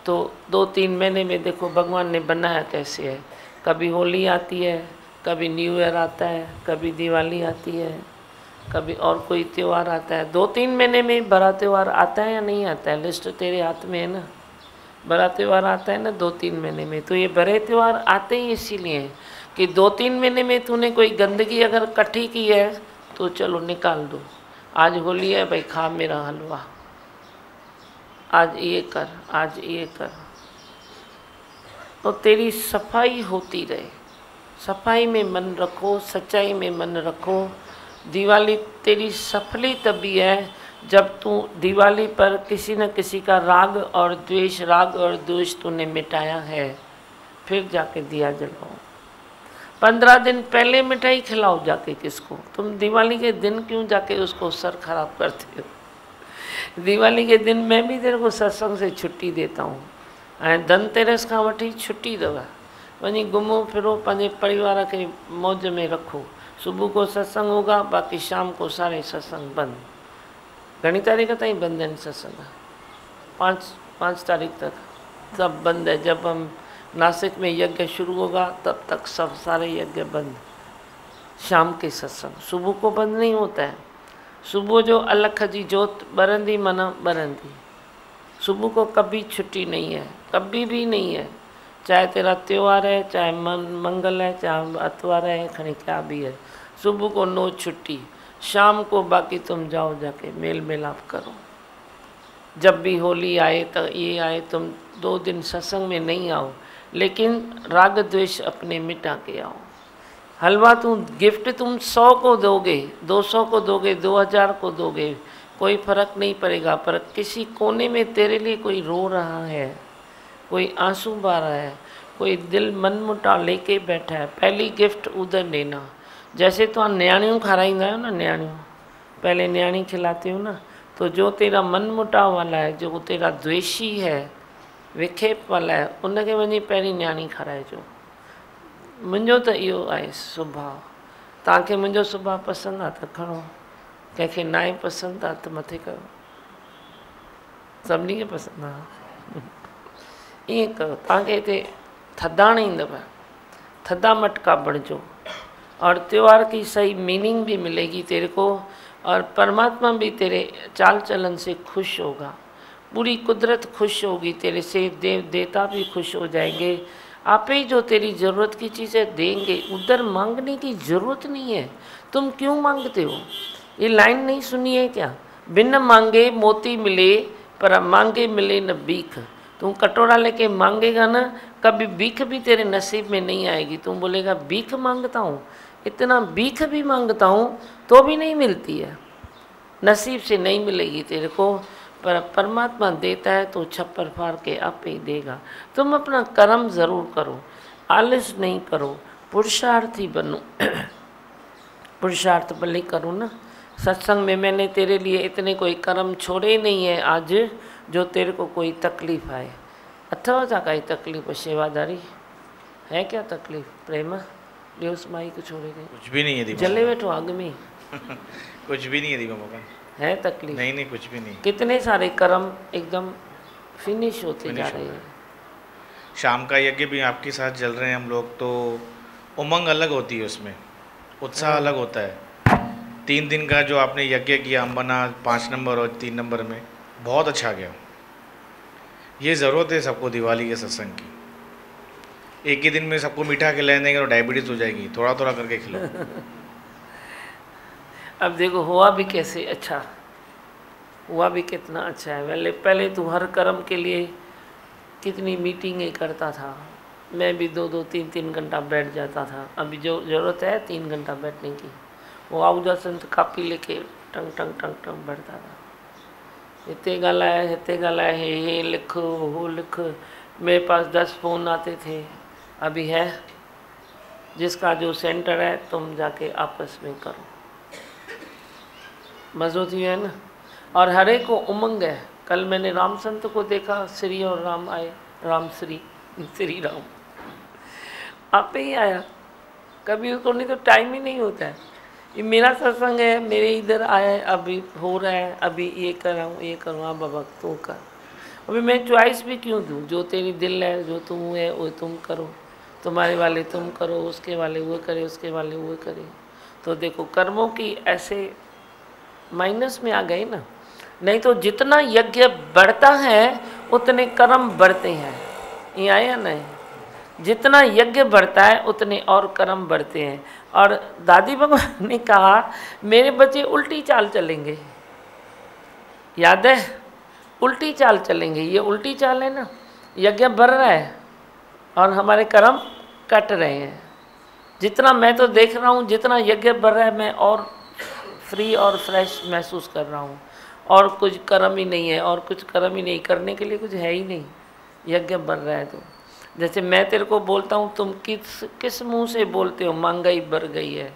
C: तो 2-3 महीने में देखो भगवान ने बनाया कैसे है। कभी होली आती है, कभी न्यू ईयर आता है, कभी दिवाली आती है, कभी और कोई त्यौहार आता है। 2-3 महीने में बड़ा त्यौहार आता है या नहीं आता है? लिस्ट तेरे हाथ में है ना। बड़ा त्यौहार आता है ना 2-3 महीने में। तो ये बड़े त्यौहार आते ही इसीलिए हैं कि 2-3 महीने में तूने कोई गंदगी अगर इकट्ठी की है तो चलो निकाल दो। आज होली है भाई, खा मेरा हलवा, आज ये कर, आज ये कर, तो तेरी सफाई होती रहे। सफाई में मन रखो, सच्चाई में मन रखो। दिवाली तेरी सफली तभी है जब तू दिवाली पर किसी न किसी का राग और द्वेष तूने मिटाया है, फिर जाके दिया जलाओ। 15 दिन पहले मिठाई खिलाओ जाके किसको। तुम दिवाली के दिन क्यों जाके उसको सर खराब करते हो? दिवाली के दिन मैं भी तेरे को सत्संग से छुट्टी देता हूँ। ऐं धनतेरस खां वठी छुट्टी अथव, वञी घुमो फिरो, पंहिंजे परिवार के मौज में रखो। सुबह को सत्संग होगा, बाकी शाम को सारे सत्संग बंद। घणी तारीख ताईं बंद आहिनि सत्संग? 5 तारीख तक सब बंद है। जब हम नासिक में यज्ञ शुरू होगा तब तक सब सारे यज्ञ बंद। शाम के सत्संग, सुबह को बंद नहीं होता है। सुबह जो अलख जी जोत बरंदी मना बरंदी। सुबह को कभी छुट्टी नहीं है, कभी भी नहीं है। चाहे तेरा त्यौहार है, चाहे मंगल है, चाहे अतवार है, खणी क्या भी है, सुबह को नो छुट्टी। शाम को बाकी तुम जाओ जाके मेल मिलाप करो। जब भी होली आए तो ये आए, तुम 2 दिन सत्संग में नहीं आओ, लेकिन राग द्वेष अपने मिटा के आओ। हलवा तुम गिफ्ट तुम 100 को दोगे, 200 को दोगे, 2000 को दोगे, कोई फर्क नहीं पड़ेगा। पर किसी कोने में तेरे लिए कोई रो रहा है, कोई आंसू बहा रहा है, कोई दिल मनमुटाव लेके बैठा है, पहली गिफ्ट उधर देना। जैसे तो न्याणियों खाराईंदा आहियो ना, न्याणियों पहले न्याणी खिलाती हो ना, तो जो तेरा मनमुटाव वाला है, जो तेरा द्वेषी है, विखेप वाला है, उनखे वञी पहिरीं न्याणी खाराइजो। मुंहिंजो त इहो आहे सुभाउ। तव्हांखे मुंहिंजो सुभाउ पसंदि आहे त खणो, कंहिंखे न आहे पसंदि आहे त मथे कयो। सभिनी खे पसंदि आहे ईअं कयो। तव्हांखे हिते थधाण ईंदव, थधा मटका बणिजो और त्यौहार की सही मीनिंग भी मिलेगी तेरे को, और परमात्मा भी तेरे चाल चलन से खुश होगा। पूरी कुदरत खुश होगी तेरे से, देव देवता भी खुश हो जाएंगे। आप ही जो तेरी ज़रूरत की चीज़ें देंगे, उधर मांगने की ज़रूरत नहीं है। तुम क्यों मांगते हो? ये लाइन नहीं सुनी है क्या? बिन मांगे मोती मिले, पर मांगे मिले न भीख। तुम कटोरा लेके मांगेगा ना, कभी भीख भी तेरे नसीब में नहीं आएगी। तुम बोलेगा भीख मांगता हूँ, इतना भीख भी मांगता हूँ तो भी नहीं मिलती है, नसीब से नहीं मिलेगी तेरे को। पर परमात्मा देता है तो छप्पर फाड़ के आप ही देगा। तुम अपना कर्म ज़रूर करो, आलस नहीं करो, पुरुषार्थी बनो। पुरुषार्थ भले करूँ ना। सत्संग में मैंने तेरे लिए इतने कोई कर्म छोड़े नहीं है आज जो तेरे को कोई तकलीफ़ आए। अथवा जा काई तकलीफ़ सेवादारी है क्या तकलीफ़ प्रेम ॿियो माई को छोड़े गए
G: कुछ भी नहीं है दीपा
C: जले बैठो आग में
G: कुछ भी नहीं है दीपा भगवान
C: है तकलीफ
G: नहीं कुछ भी नहीं।
C: कितने सारे कर्म एकदम फिनिश होते जा रहे हैं।
G: शाम का यज्ञ भी आपके साथ चल रहे हैं हम लोग तो उमंग अलग होती है उसमें उत्साह अलग होता है। 3 दिन का जो आपने यज्ञ किया अंबना 5 नंबर और 3 नंबर में बहुत अच्छा गया। ये ज़रूरत है सबको दिवाली के सत्संग की। एक ही दिन में सबको मीठा खिलाने देंगे तो डायबिटीज़ हो जाएगी। थोड़ा थोड़ा करके खिलाओ।
C: अब देखो हुआ भी कैसे अच्छा हुआ भी कितना अच्छा है। पहले तू हर कर्म के लिए कितनी मीटिंगें करता था। मैं भी 2-2 3-3 घंटा बैठ जाता था। अभी जो ज़रूरत है 3 घंटा बैठने की वो आउदा संत कापी लेके टंग टंग टंग टंग बैठता था। हिते ॻाल्हाए हे लिख वो लिख। मेरे पास 10 फ़ोन आते थे। अभी है जिसका जो सेंटर है तुम जाके आपस में करो। मज़ो थी है ना। और हर एक को उमंग है। कल मैंने राम संत को देखा। श्री और राम आए। राम श्री राम आप ही आया। कभी उसको नहीं तो टाइम ही नहीं होता है। ये मेरा सत्संग है मेरे इधर आया है अभी हो रहा है अभी ये करूँ हाँ बाबा तू कर। अभी मैं चॉइस भी क्यों दूँ। जो तेरी दिल है जो तुम है वो तुम करो। तुम्हारे वाले तुम करो उसके वाले वो करे उसके वाले वो करे। तो देखो कर्मों की ऐसे माइनस में आ गए ना। नहीं तो जितना यज्ञ बढ़ता है उतने कर्म बढ़ते हैं। ये आया नहीं। जितना यज्ञ बढ़ता है उतने और कर्म बढ़ते हैं। और दादी भगवान ने कहा मेरे बच्चे उल्टी चाल चलेंगे। याद है उल्टी चाल चलेंगे। ये उल्टी चाल है ना। यज्ञ बढ़ रहा है और हमारे कर्म कट रहे हैं। जितना मैं तो देख रहा हूँ जितना यज्ञ बढ़ रहा है मैं और फ्री और फ्रेश महसूस कर रहा हूँ। और कुछ कर्म ही नहीं है और कुछ कर्म ही नहीं करने के लिए कुछ है ही नहीं। यज्ञ बढ़ रहा है तो जैसे मैं तेरे को बोलता हूँ तुम किस मुंह से बोलते हो महंगाई बढ़ गई है।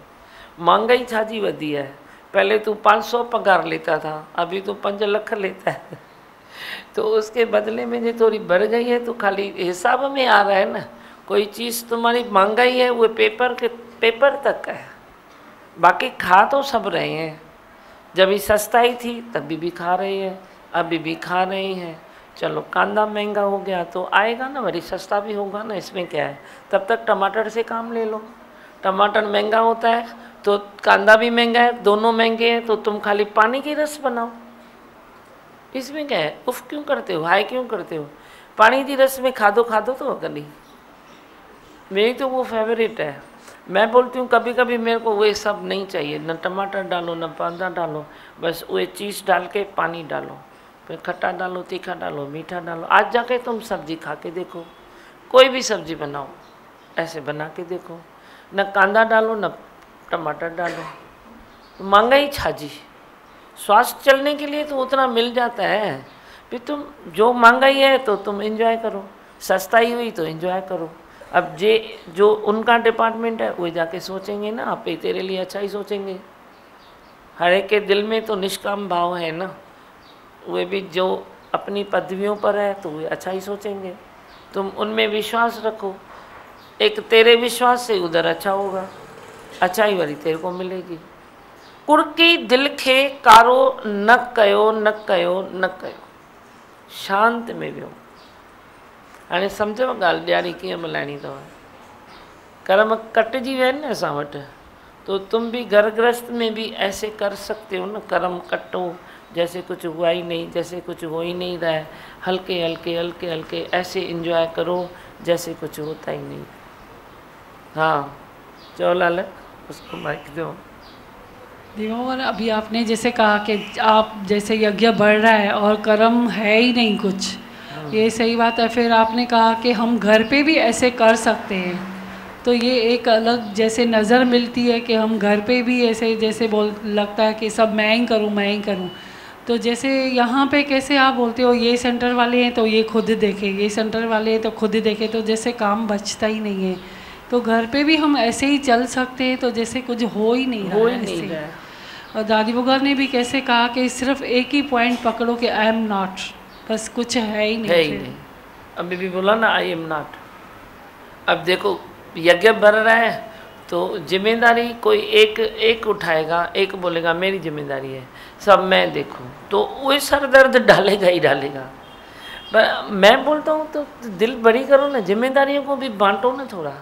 C: महंगाई छाजी वधी है। पहले तू 500 पगार लेता था अभी तो 5 लाख लेता है। तो उसके बदले में जो थोड़ी बढ़ गई है तो खाली हिसाब में आ रहा है ना। कोई चीज़ तुम्हारी महंगाई है वो पेपर तक है। बाकी खा तो सब रहे हैं। जब ये सस्ताई थी तभी भी खा रहे हैं अभी भी खा रहे हैं। चलो कांदा महंगा हो गया तो आएगा ना वही सस्ता भी होगा ना। इसमें क्या है। तब तक टमाटर से काम ले लो। टमाटर महंगा होता है तो कांदा भी महंगा है। दोनों महंगे हैं तो तुम खाली पानी की रस बनाओ। इसमें क्या है। उफ क्यों करते हो हाय क्यों करते हो। पानी की रस में खादो तो कभी मेरी तो वो फेवरेट है। मैं बोलती हूँ कभी कभी मेरे को वो सब नहीं चाहिए। न टमाटर डालो न कांदा डालो बस वो चीज़ डाल के पानी डालो फिर खट्टा डालो तीखा डालो मीठा डालो। आज जाके तुम सब्जी खा के देखो। कोई भी सब्जी बनाओ ऐसे बना के देखो। न कांदा डालो न टमाटर डालो। तो महंगाई छाजी। स्वास्थ्य चलने के लिए तो उतना मिल जाता है। फिर तुम जो महंगाई है तो तुम एंजॉय करो। सस्ताई हुई तो एंजॉय करो। अब जो उनका डिपार्टमेंट है वो जाके सोचेंगे ना। आप ही तेरे लिए अच्छा ही सोचेंगे। हर एक के दिल में तो निष्काम भाव है ना। वे भी जो अपनी पदवियों पर है तो वे अच्छा ही सोचेंगे। तुम उनमें विश्वास रखो। एक तेरे विश्वास से उधर अच्छा होगा। अच्छाई वाली तेरे को मिलेगी। कुड़की दिल खे कारो न कयो न कयो न कयो। शांत में वियो। हाणे सम्झो ॻाल्हि ॾियारी कीअं मल्हाइणी अथव। कर्म कटिजी विया आहिनि न असां वटि तो तुम भी घर गृहस्थ में भी ऐसे कर सकते हो ना। कर्म कटो जैसे कुछ हुआ ही नहीं जैसे कुछ हो ही नहीं रहा है। हल्के हल्के हल्के हल्के ऐसे एंजॉय करो जैसे कुछ होता ही नहीं। हाँ चलो लाल उसको माइक दो।
H: देवावर अभी आपने जैसे कहा कि आप जैसे यज्ञ बढ़ रहा है और कर्म है ही नहीं कुछ। ये सही बात है। फिर आपने कहा कि हम घर पे भी ऐसे कर सकते हैं तो ये एक अलग जैसे नज़र मिलती है कि हम घर पे भी ऐसे जैसे लगता है कि सब मैं ही करूँ। तो जैसे यहाँ पे कैसे आप बोलते हो ये सेंटर वाले हैं तो ये खुद देखे ये सेंटर वाले हैं तो खुद देखे तो जैसे काम बचता ही नहीं है। तो घर पे भी हम ऐसे ही चल सकते हैं, तो जैसे कुछ हो ही नहीं
C: हो
H: रहा
C: ही
H: है
C: नहीं
H: ऐसे।
C: रहा है।
H: और दादी भगवान ने भी कैसे कहा कि सिर्फ एक ही पॉइंट पकड़ो कि आई एम नॉट, बस कुछ है ही नहीं।
C: है ही
H: फिर
C: नहीं। अभी भी बोला ना आई एम नॉट। अब देखो यज्ञ बढ़ रहा है तो जिम्मेदारी कोई एक उठाएगा, एक बोलेगा मेरी जिम्मेदारी है, सब मैं देखूं, तो वो सर दर्द डालेगा ही डालेगा। पर मैं बोलता हूँ तो दिल बड़ी करो ना, जिम्मेदारियों को भी बांटो ना थोड़ा।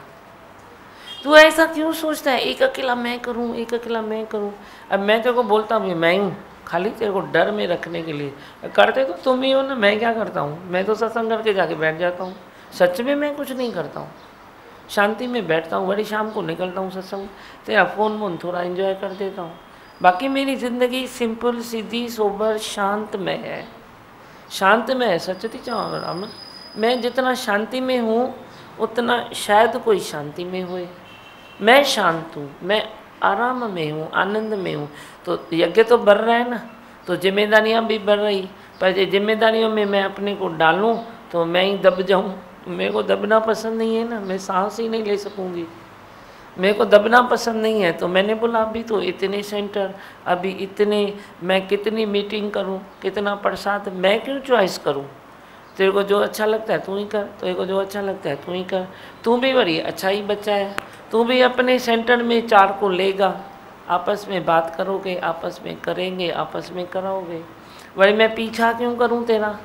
C: तू ऐसा क्यों सोचता है एक अकेला मैं करूँ, एक अकेला मैं करूँ। अब मैं तेरे को बोलता हूँ मैं हूँ, खाली तेरे को डर में रखने के लिए। करते तो तुम ही हो ना, मैं क्या करता हूँ, मैं तो सत्संग करके जाके बैठ जाता हूँ। सच में मैं कुछ नहीं करता हूँ, शांति में बैठता हूँ, बड़ी शाम को निकलता हूँ सत्संग, तेरा फ़ोन वोन थोड़ा एंजॉय कर देता हूँ। बाकी मेरी ज़िंदगी सिंपल सीधी सोबर शांत में है, शांत में है। सच्ची चाहूँ मैं जितना शांति में हूँ उतना शायद कोई शांति में हुए। मैं शांत हूँ, मैं आराम में हूँ, आनंद में हूँ। तो यज्ञ तो बढ़ रहा है ना, तो जिम्मेदारियाँ भी बढ़ रही, पर ये जिम्मेदारियों में मैं अपने को डालूँ तो मैं ही दब जाऊँ। मेरे को दबना पसंद नहीं है ना, मैं सांस ही नहीं ले सकूँगी। मेरे को दबना पसंद नहीं है, तो मैंने बोला अभी तो इतने सेंटर, अभी इतने, मैं कितनी मीटिंग करूं, कितना प्रसाद, मैं क्यों चॉइस करूं। तेरे को जो अच्छा लगता है तू ही कर, तेरे को जो अच्छा लगता है तू ही कर। तू भी बड़ी अच्छा ही बच्चा है, तू भी अपने सेंटर में 4 को लेगा, आपस में बात करोगे, आपस में करेंगे, आपस में कराओगे। वही मैं पीछा क्यों करूँ तेरा,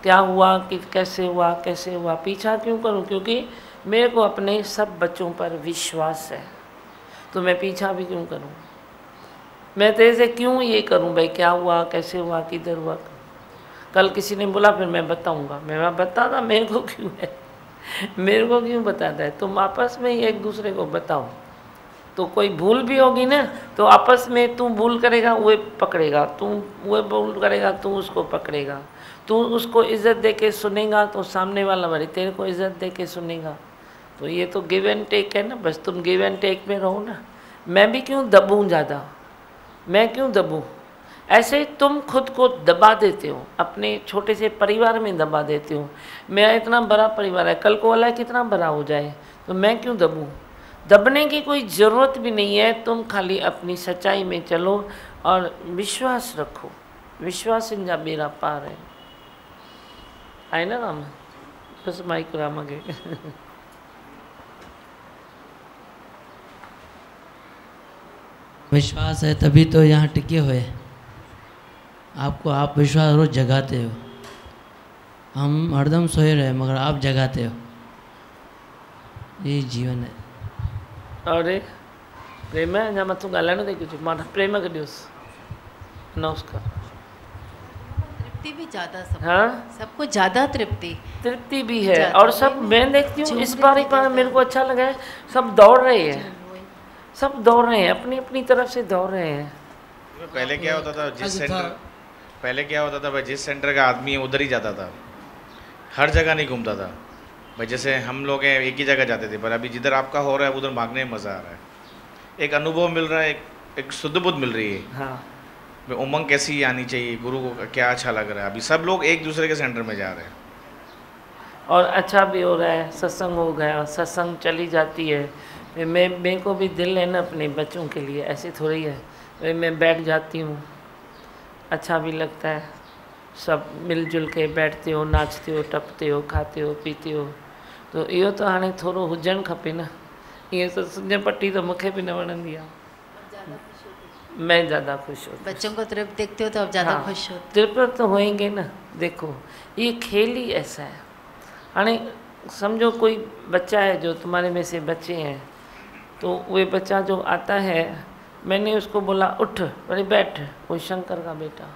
C: क्या हुआ कि कैसे हुआ कैसे हुआ, पीछा क्यों करूं। क्योंकि मेरे को अपने सब बच्चों पर विश्वास है, तो मैं पीछा भी क्यों करूं। मैं तेरे से क्यों ये करूं भाई, क्या हुआ कैसे हुआ किधर हुआ। कल किसी ने बोला फिर मैं बताऊंगा, मैं बताता मेरे को क्यों है, मेरे को क्यों बताता है। तुम आपस में ही एक दूसरे को बताओ, तो कोई भूल भी होगी ना तो आपस में तू भूल करेगा वो पकड़ेगा, तू वो भूल करेगा तू उसको पकड़ेगा। तू उसको इज़्ज़त दे के सुनेगा तो सामने वाला बड़ी तेरे को इज़्ज़त दे के सुनेगा। तो ये तो गिव एंड टेक है ना, बस तुम गिव एंड टेक में रहो ना। मैं भी क्यों दबूँ ज़्यादा, मैं क्यों दबूँ। ऐसे तुम खुद को दबा देते हो, अपने छोटे से परिवार में दबा देते हो। मेरा इतना बड़ा परिवार है, कल को वाला कितना बड़ा हो जाए, तो मैं क्यों दबूँ। दबने की कोई ज़रूरत भी नहीं है, तुम खाली अपनी सच्चाई में चलो और विश्वास रखो। विश्वास इन जा बेड़ा पार है। आए ना राम, बस माइक राम आगे।
D: विश्वास है तभी तो यहाँ टिके हुए। आपको आप विश्वास रोज जगाते हो, हम हरदम सोए रहे मगर आप जगाते हो, ये जीवन है।
C: अरे प्रेम है जहाँ मत ॻाल्हाइण ते कुझु मां प्रेम कढियोसि नमस्कार।
I: तृप्ति भी ज़्यादा सब,
C: हाँ
I: सबको ज़्यादा
C: तृप्ति भी है। और सब मैं देखती हूँ इस बार मेरे को अच्छा लगा है, सब दौड़ रहे हैं, सब दौड़ रहे हैं, अपनी अपनी तरफ से दौड़ रहे हैं।
G: पहले क्या होता था, भाई जिस सेंटर का आदमी है उधर ही जाता था, हर जगह नहीं घूमता था भाई। जैसे हम लोग हैं एक ही जगह जाते थे, पर अभी जिधर आपका हो रहा है उधर भागने में मज़ा आ रहा है, एक अनुभव मिल रहा है, एक शुद्ध बुद्ध मिल रही है।
C: हाँ
G: उमंग कैसी आनी चाहिए, गुरु को क्या अच्छा लग रहा है। अभी सब लोग एक दूसरे के सेंटर में जा रहे हैं
C: और अच्छा भी हो रहा है। सत्संग हो गया, सत्संग चली जाती है। मेरे को भी दिल है ना अपने बच्चों के लिए, ऐसे थोड़ी है। मैं बैठ जाती हूँ, अच्छा भी लगता है, सब मिलजुल के बैठते हो, नाचते हो, टपते हो, खाते हो, पीते हो। तो इहो तो हाणे थोरो हुजणु खपे न। ईअं त सुञ पटी तो मूंखे बि न वणंदी आहे, मैं ज़्यादा खुश होती।
I: बच्चों को तृप्त देखते हो तो अब ज़्यादा खुश हो।
C: तृप्त तो होएंगे ना। देखो ये खेल ही ऐसा है। हाणे समझो कोई बच्चा है जो तुम्हारे में से बच्चे हैं, तो वो बच्चा जो आता है, मैंने उसको बोला उठ वरी बैठ, वो शंकर का बेटा,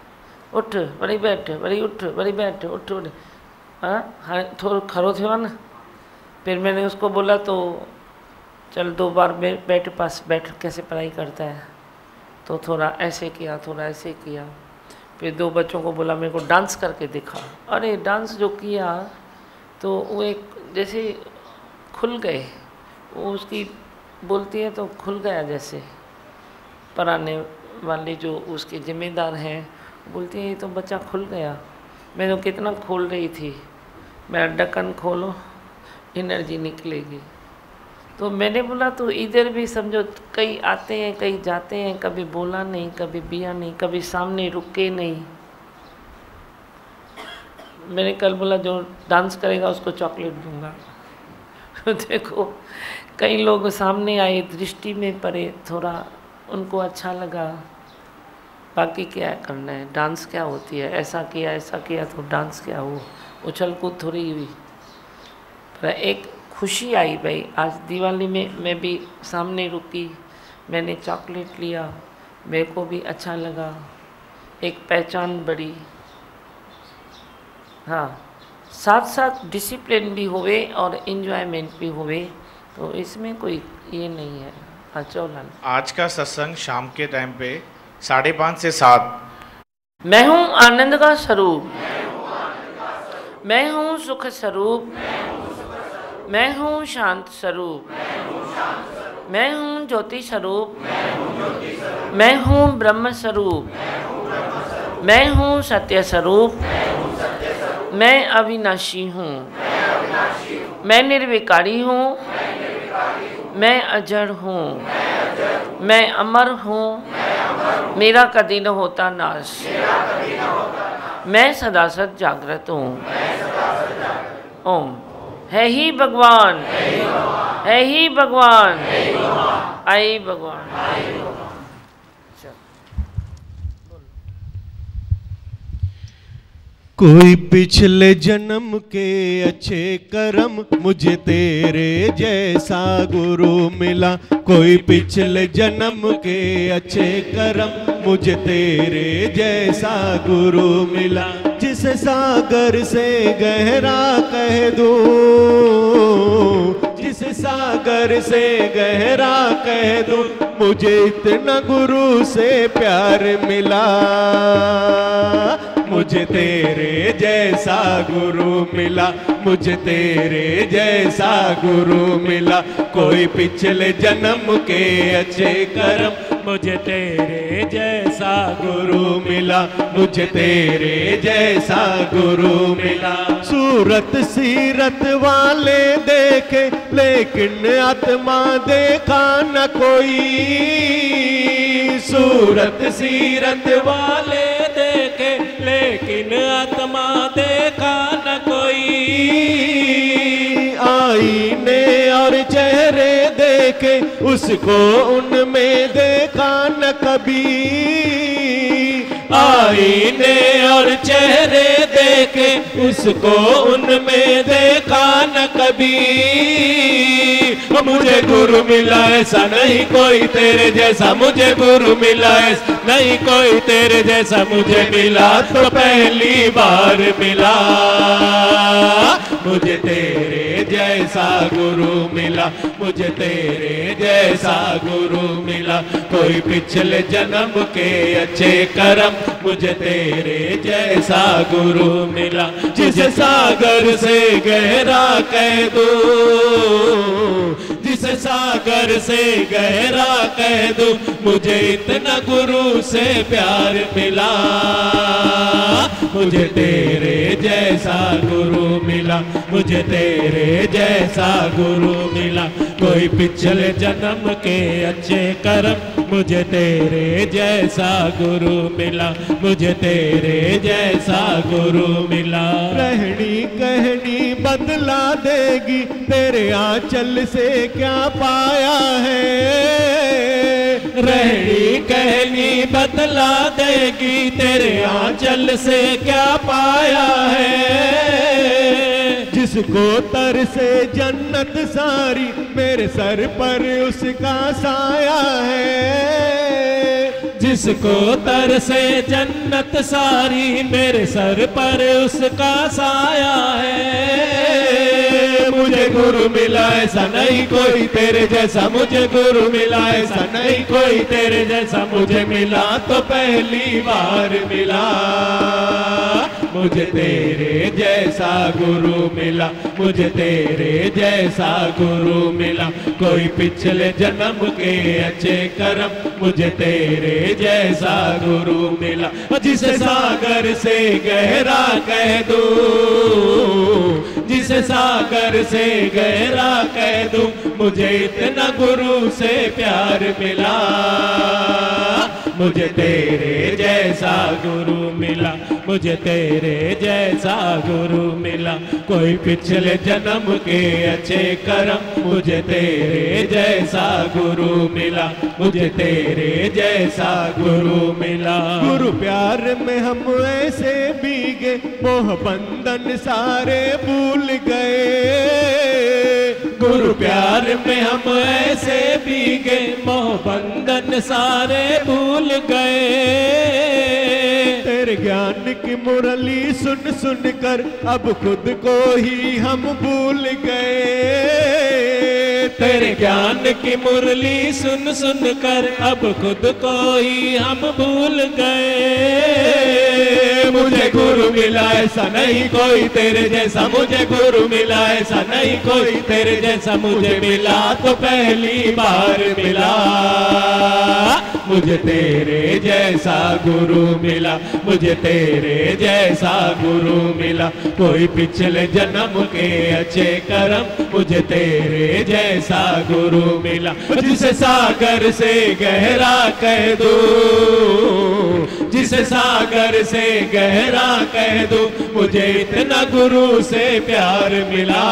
C: उठ वरी बैठ, वरी उठ वरी बैठ, उठ उठ। हाँ हाँ थोड़ा खरो थियो ना। फिर मैंने उसको बोला तो चल 2 बार बैठ, पास बैठ कैसे पढ़ाई करता है, तो थोड़ा ऐसे किया, थोड़ा ऐसे किया। फिर 2 बच्चों को बोला मेरे को डांस करके दिखा। अरे डांस जो किया तो वो एक जैसे खुल गए, वो उसकी बोलती है तो खुल गया। जैसे पढ़ाने वाले जो उसके ज़िम्मेदार हैं बोलती है ये तो बच्चा खुल गया। मैं तो कितना खोल रही थी, मेरा ढक्कन खोलो एनर्जी निकलेगी। तो मैंने बोला तो इधर भी समझो, कई आते हैं कई जाते हैं, कभी बोला नहीं, कभी बिया नहीं, कभी सामने रुके नहीं। मैंने कल बोला जो डांस करेगा उसको चॉकलेट दूंगा। देखो कई लोग सामने आए, दृष्टि में पड़े, थोड़ा उनको अच्छा लगा, बाकी क्या करना है। डांस क्या होती है, ऐसा किया तो डांस क्या हो, उछल कूद थोड़ी हुई। पर एक खुशी आई भाई, आज दिवाली में मैं भी सामने रुकी, मैंने चॉकलेट लिया, मेरे को भी अच्छा लगा, एक पहचान बढ़ी। हाँ, साथ साथ डिसिप्लिन भी होवे और इन्जॉयमेंट भी होवे, तो इसमें कोई ये नहीं है। हाँ चौलान,
G: आज का सत्संग शाम के टाइम पे 5:30 से 7।
C: मैं हूँ आनंद का स्वरूप, मैं हूँ सुख स्वरूप, मैं हूँ शांत स्वरूप, मैं हूँ ज्योति स्वरूप, मैं हूँ ब्रह्म स्वरूप, मैं हूँ सत्य स्वरूप, मैं अविनाशी हूँ, मैं निर्विकारी हूँ, मैं अजर हूँ, मैं अमर हूँ, मेरा कभी न होता नाश, मैं सदा सद जागृत हूँ। ओम। है ही भगवान, है ही भगवान, आई भगवान।
J: कोई पिछले जन्म के अच्छे कर्म मुझे तेरे जैसा गुरु मिला, कोई पिछले जन्म के अच्छे कर्म मुझे तेरे जैसा गुरु मिला, जिसे सागर से गहरा कह दूं, जिसे सागर से गहरा कह दूं, मुझे इतना गुरु से प्यार मिला, मुझे तेरे जैसा गुरु मिला, मुझे तेरे जैसा गुरु मिला, कोई पिछले जन्म के अच्छे कर्म
A: मुझे तेरे जैसा
J: गुरु मिला, मुझे तेरे जैसा गुरु मिला। सूरत सीरत वाले देखे लेकिन आत्मा देखा न कोई, सूरत सीरत वाले
A: देखे लेकिन आत्मा देखा न कोई,
J: आईने और चेहरे देखे उसको उनमें देखा न कभी,
A: आईने और चेहरे देखे उसको उनमें देखा न कभी,
J: मुझे गुरु मिला ऐसा नहीं कोई तेरे जैसा, मुझे गुरु मिला ऐसा नहीं कोई तेरे जैसा, मुझे मिला तो पहली बार मिला, मुझे तेरे जैसा गुरु मिला, मुझे तेरे जैसा गुरु मिला, कोई पिछले जन्म के अच्छे कर्म मुझे तेरे जैसा गुरु मिला, जिसे सागर से गहरा कह दूं, जिसे सागर से गहरा कह दूं, मुझे इतना गुरु से प्यार मिला, मुझे तेरे जैसा गुरु मिला, मुझे तेरे जैसा गुरु मिला, कोई पिछले जन्म के अच्छे कर्म मुझे तेरे जैसा गुरु मिला, मुझे तेरे जैसा गुरु मिला। रहनी कहनी बदला देगी तेरे आंचल से क्या पाया है, रहनी कहनी बदला देगी तेरे आंचल से क्या पाया है, जिसको तर से जन्नत सारी मेरे सर पर उसका साया है, जिसको तर से जन्नत सारी मेरे सर पर उसका साया है, मुझे गुरु मिला ऐसा नहीं कोई तेरे जैसा, मुझे गुरु मिला ऐसा नहीं कोई तेरे जैसा, मुझे मिला तो पहली बार मिला, मुझे तेरे जैसा गुरु मिला, मुझे तेरे जैसा गुरु मिला, कोई पिछले जन्म के अच्छे कर्म मुझे तेरे जैसा गुरु मिला, जिसे सागर से गहरा कह दूं, जिसे जिसे सागर से गहरा कह दूं, मुझे इतना गुरु से प्यार मिला। मुझे तेरे जैसा गुरु मिला, मुझे तेरे जैसा गुरु मिला। कोई पिछले जन्म के अच्छे कर्म, मुझे तेरे जैसा गुरु मिला, मुझे तेरे जैसा गुरु मिला। गुरु प्यार में हम ऐसे भीगे, मोह बंधन सारे भूल गए। गुरु प्यार में हम ऐसे भीगे, मोह बंधन सारे भूल गए। तेरे ज्ञान की मुरली सुन सुन कर अब खुद को ही हम भूल गए। तेरे ज्ञान की मुरली सुन सुन कर अब खुद को ही हम भूल गए। मुझे गुरु मिला ऐसा नहीं कोई तेरे जैसा, मुझे गुरु मिला ऐसा नहीं कोई तेरे जैसा। मुझे मिला तो पहली बार मिला, मुझे तेरे जैसा गुरु मिला, मुझे तेरे जैसा गुरु मिला। कोई पिछले जन्म के अच्छे कर्म, मुझे तेरे जैसा गुरु मिला। जिसे सागर से गहरा कह दूं, जिसे सागर से गहरा कह दूं, मुझे इतना गुरु से प्यार मिला।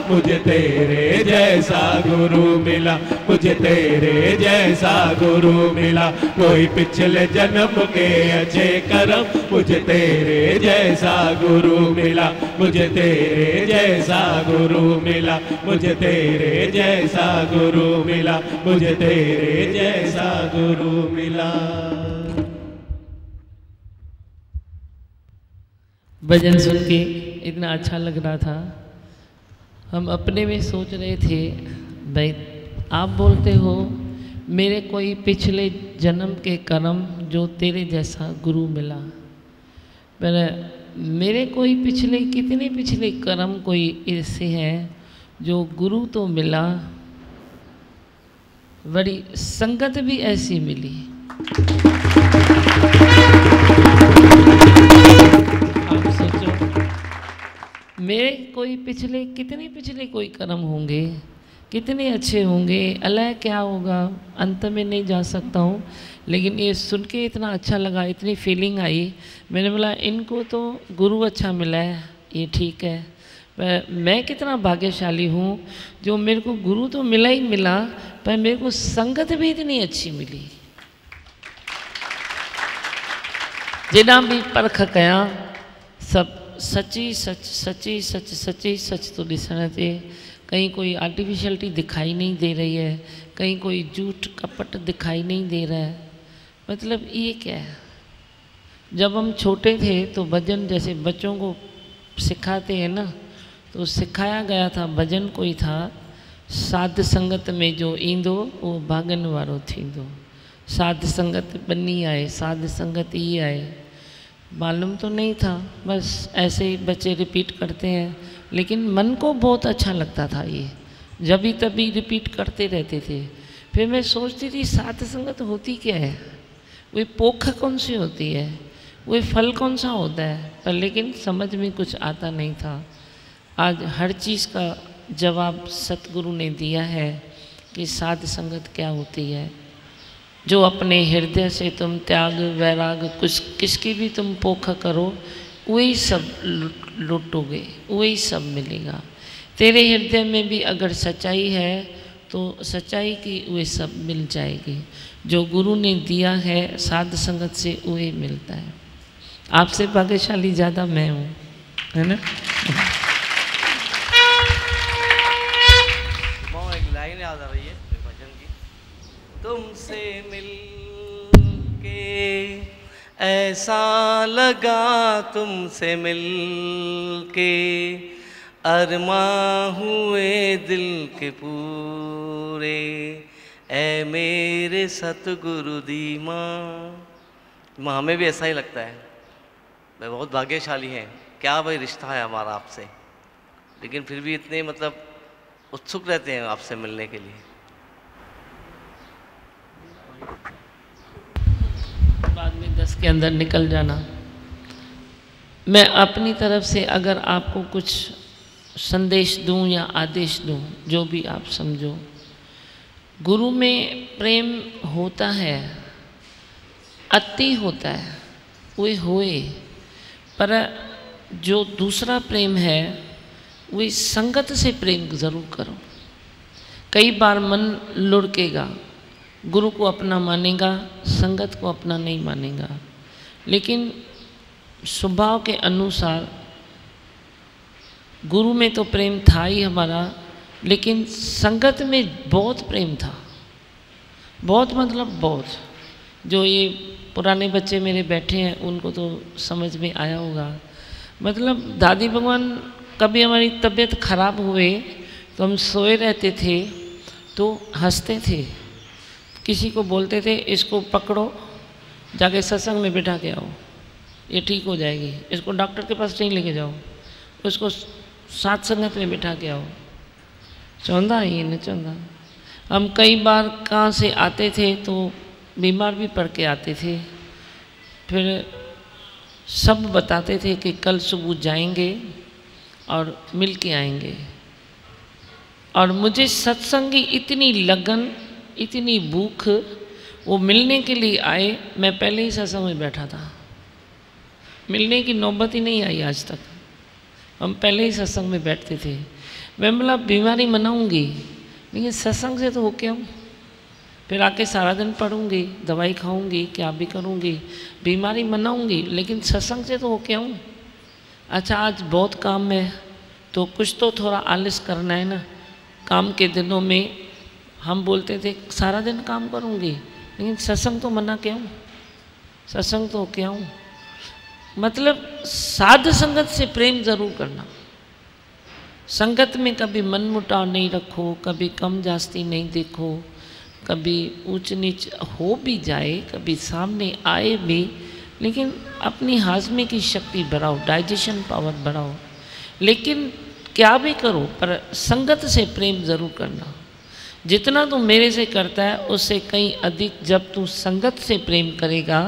J: मुझे तेरे जैसा गुरु मिला, मुझे तेरे जैसा गुरु मिला। कोई पिछले जन्म के अच्छे कर्म, मुझे तेरे जैसा गुरु मिला, मुझे तेरे जैसा गुरु मिला, मुझे तेरे जैसा गुरु मिला, मुझे तेरे जैसा गुरु मिला।
C: भजन सुन के इतना अच्छा लग रहा था। हम अपने में सोच रहे थे, भाई आप बोलते हो मेरे कोई पिछले जन्म के कर्म जो तेरे जैसा गुरु मिला। मेरे कोई पिछले कितने पिछले कर्म कोई ऐसे हैं जो गुरु तो मिला, बड़ी संगत भी ऐसी मिली। आप सोचो मेरे कोई पिछले कितने पिछले कोई कर्म होंगे, कितने अच्छे होंगे, अल्लाह क्या होगा, अंत में नहीं जा सकता हूँ। लेकिन ये सुन के इतना अच्छा लगा, इतनी फीलिंग आई। मैंने बोला इनको तो गुरु अच्छा मिला है, ये ठीक है। मैं कितना भाग्यशाली हूँ जो मेरे को गुरु तो मिला ही मिला, पर मेरे को संगत भी इतनी अच्छी मिली। जिना भी परख कया सब सची सच, सची सच, सची सच तो दिसण थे। कहीं कोई आर्टिफिशियलिटी दिखाई नहीं दे रही है, कहीं कोई झूठ कपट दिखाई नहीं दे रहा है। मतलब ये क्या है, जब हम छोटे थे तो भजन जैसे बच्चों को सिखाते हैं ना, तो सिखाया गया था भजन कोई था, साध संगत में जो ईंदो वो भागन वारो थींदो। साध संगत बनी आए, साध संगत ही आए। मालूम तो नहीं था, बस ऐसे ही बच्चे रिपीट करते हैं, लेकिन मन को बहुत अच्छा लगता था ये, जब भी तभी रिपीट करते रहते थे। फिर मैं सोचती थी साध संगत होती क्या है, वही पोख कौन सी होती है, वही फल कौन सा होता है, पर लेकिन समझ में कुछ आता नहीं था। आज हर चीज़ का जवाब सतगुरु ने दिया है कि साध संगत क्या होती है। जो अपने हृदय से तुम त्याग वैराग कुछ किसकी भी तुम पोख करो, वही सब लुटोगे, वही सब मिलेगा। तेरे हृदय में भी अगर सच्चाई है तो सच्चाई की वही सब मिल जाएगी। जो गुरु ने दिया है साध संगत से वही मिलता है। आपसे भाग्यशाली ज़्यादा मैं हूँ, है ना।
D: एक लाइन याद आ रही है भजन की, तुमसे मिल के ऐसा लगा, तुमसे मिल के अरमां हुए दिल के पूरे, ऐ मेरे सतगुरु दी माँ। हमें भी ऐसा ही लगता है, मैं बहुत भाग्यशाली हैं, क्या भाई रिश्ता है हमारा आपसे, लेकिन फिर भी इतने मतलब उत्सुक रहते हैं आपसे मिलने के लिए।
C: बाद में 10 के अंदर निकल जाना। मैं अपनी तरफ से अगर आपको कुछ संदेश दूं या आदेश दूं, जो भी आप समझो, गुरु में प्रेम होता है, अति होता है, वो होए, पर जो दूसरा प्रेम है वो संगत से प्रेम ज़रूर करो। कई बार मन लुढ़केगा, गुरु को अपना मानेगा, संगत को अपना नहीं मानेगा, लेकिन स्वभाव के अनुसार गुरु में तो प्रेम था ही हमारा, लेकिन संगत में बहुत प्रेम था, बहुत मतलब बहुत। जो ये पुराने बच्चे मेरे बैठे हैं उनको तो समझ में आया होगा। मतलब दादी भगवान, कभी हमारी तबीयत खराब हुए तो हम सोए रहते थे तो हंसते थे, किसी को बोलते थे इसको पकड़ो जाके सत्संग में बिठा के आओ, ये ठीक हो जाएगी, इसको डॉक्टर के पास नहीं लेके जाओ, उसको साथ संगत में बिठा के आओ। चौंधा ही न चौंधा। हम कई बार कहाँ से आते थे तो बीमार भी पड़ के आते थे, फिर सब बताते थे कि कल सुबह जाएंगे और मिल के आएंगे। और मुझे सत्संग की इतनी लगन, इतनी भूख, वो मिलने के लिए आए, मैं पहले ही सत्संग में बैठा था, मिलने की नौबत ही नहीं आई आज तक, हम पहले ही सत्संग में बैठते थे। मैं बोला बीमारी मनाऊंगी, लेकिन सत्संग से तो हो क्या हूँ, फिर आके सारा दिन पढ़ूंगी, दवाई खाऊंगी, क्या भी करूंगी, बीमारी मनाऊंगी, लेकिन सत्संग से तो हो क्या हूँ। अच्छा आज बहुत काम है तो कुछ तो थोड़ा आलस करना है ना। काम के दिनों में हम बोलते थे सारा दिन काम करूंगी, लेकिन सत्संग तो मना क्या हूँ, सत्संग तो क्या हूँ। मतलब साध संगत से प्रेम जरूर करना। संगत में कभी मन मुटाव नहीं रखो, कभी कम जास्ती नहीं देखो, कभी ऊंच नीच हो भी जाए, कभी सामने आए भी, लेकिन अपनी हाजमे की शक्ति बढ़ाओ, डाइजेशन पावर बढ़ाओ। लेकिन क्या भी करो पर संगत से प्रेम जरूर करना। जितना तू मेरे से करता है उससे कहीं अधिक जब तू संगत से प्रेम करेगा,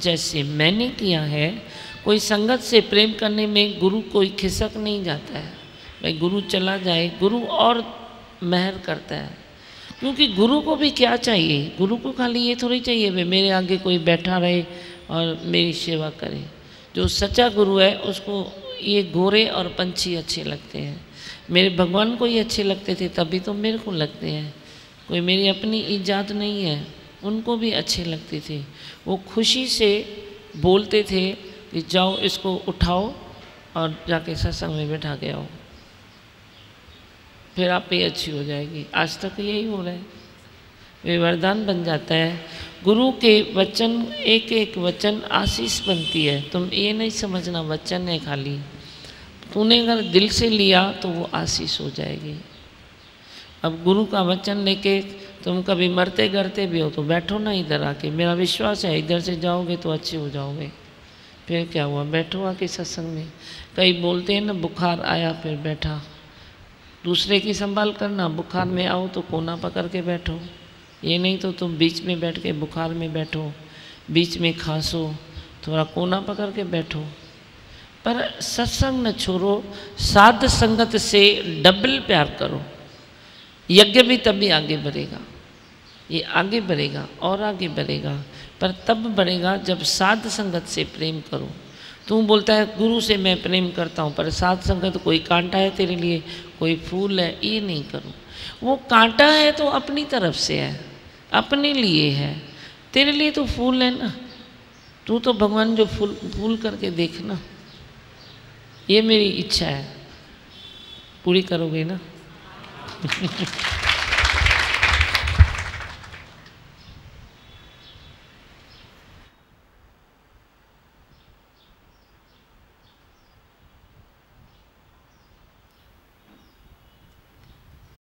C: जैसे मैंने किया है। कोई संगत से प्रेम करने में गुरु कोई खिसक नहीं जाता है, भाई गुरु चला जाए, गुरु और मेहर करता है। क्योंकि गुरु को भी क्या चाहिए, गुरु को खाली ये थोड़ी चाहिए भाई मेरे आगे कोई बैठा रहे और मेरी सेवा करे। जो सच्चा गुरु है उसको ये घोड़े और पंछी अच्छे लगते हैं। मेरे भगवान को ही अच्छे लगते थे, तभी तो मेरे को लगते हैं। कोई मेरी अपनी इजाद नहीं है, उनको भी अच्छे लगते थे। वो खुशी से बोलते थे कि जाओ इसको उठाओ और जाके सत्संग में बैठा के आओ, फिर आप ही अच्छी हो जाएगी। आज तक यही हो रहा है, वे वरदान बन जाता है। गुरु के वचन, एक एक वचन आशीष बनती है। तुम ये नहीं समझना वचन है खाली, तूने अगर दिल से लिया तो वो आशीष हो जाएगी। अब गुरु का वचन लेके तुम कभी मरते गरते भी हो तो बैठो ना इधर आके, मेरा विश्वास है इधर से जाओगे तो अच्छे हो जाओगे। फिर क्या हुआ, बैठो आके सत्संग में। कई बोलते हैं ना बुखार आया फिर बैठा, दूसरे की संभाल करना। बुखार में आओ तो कोना पकड़ के बैठो, ये नहीं तो तुम बीच में बैठ के बुखार में बैठो, बीच में खांसो, थोड़ा कोना पकड़ के बैठो। पर सत्संग न छोड़ो, साध संगत से डबल प्यार करो। यज्ञ भी तभी आगे बढ़ेगा, ये आगे बढ़ेगा और आगे बढ़ेगा, पर तब बढ़ेगा जब साध संगत से प्रेम करो। तू बोलता है गुरु से मैं प्रेम करता हूँ, पर साध संगत कोई कांटा है तेरे लिए, कोई फूल है, ये नहीं करो। वो कांटा है तो अपनी तरफ से है, अपने लिए है, तेरे लिए तो फूल है ना। तू तो भगवान जो फूल करके देखना, ये मेरी इच्छा है, पूरी करोगे ना।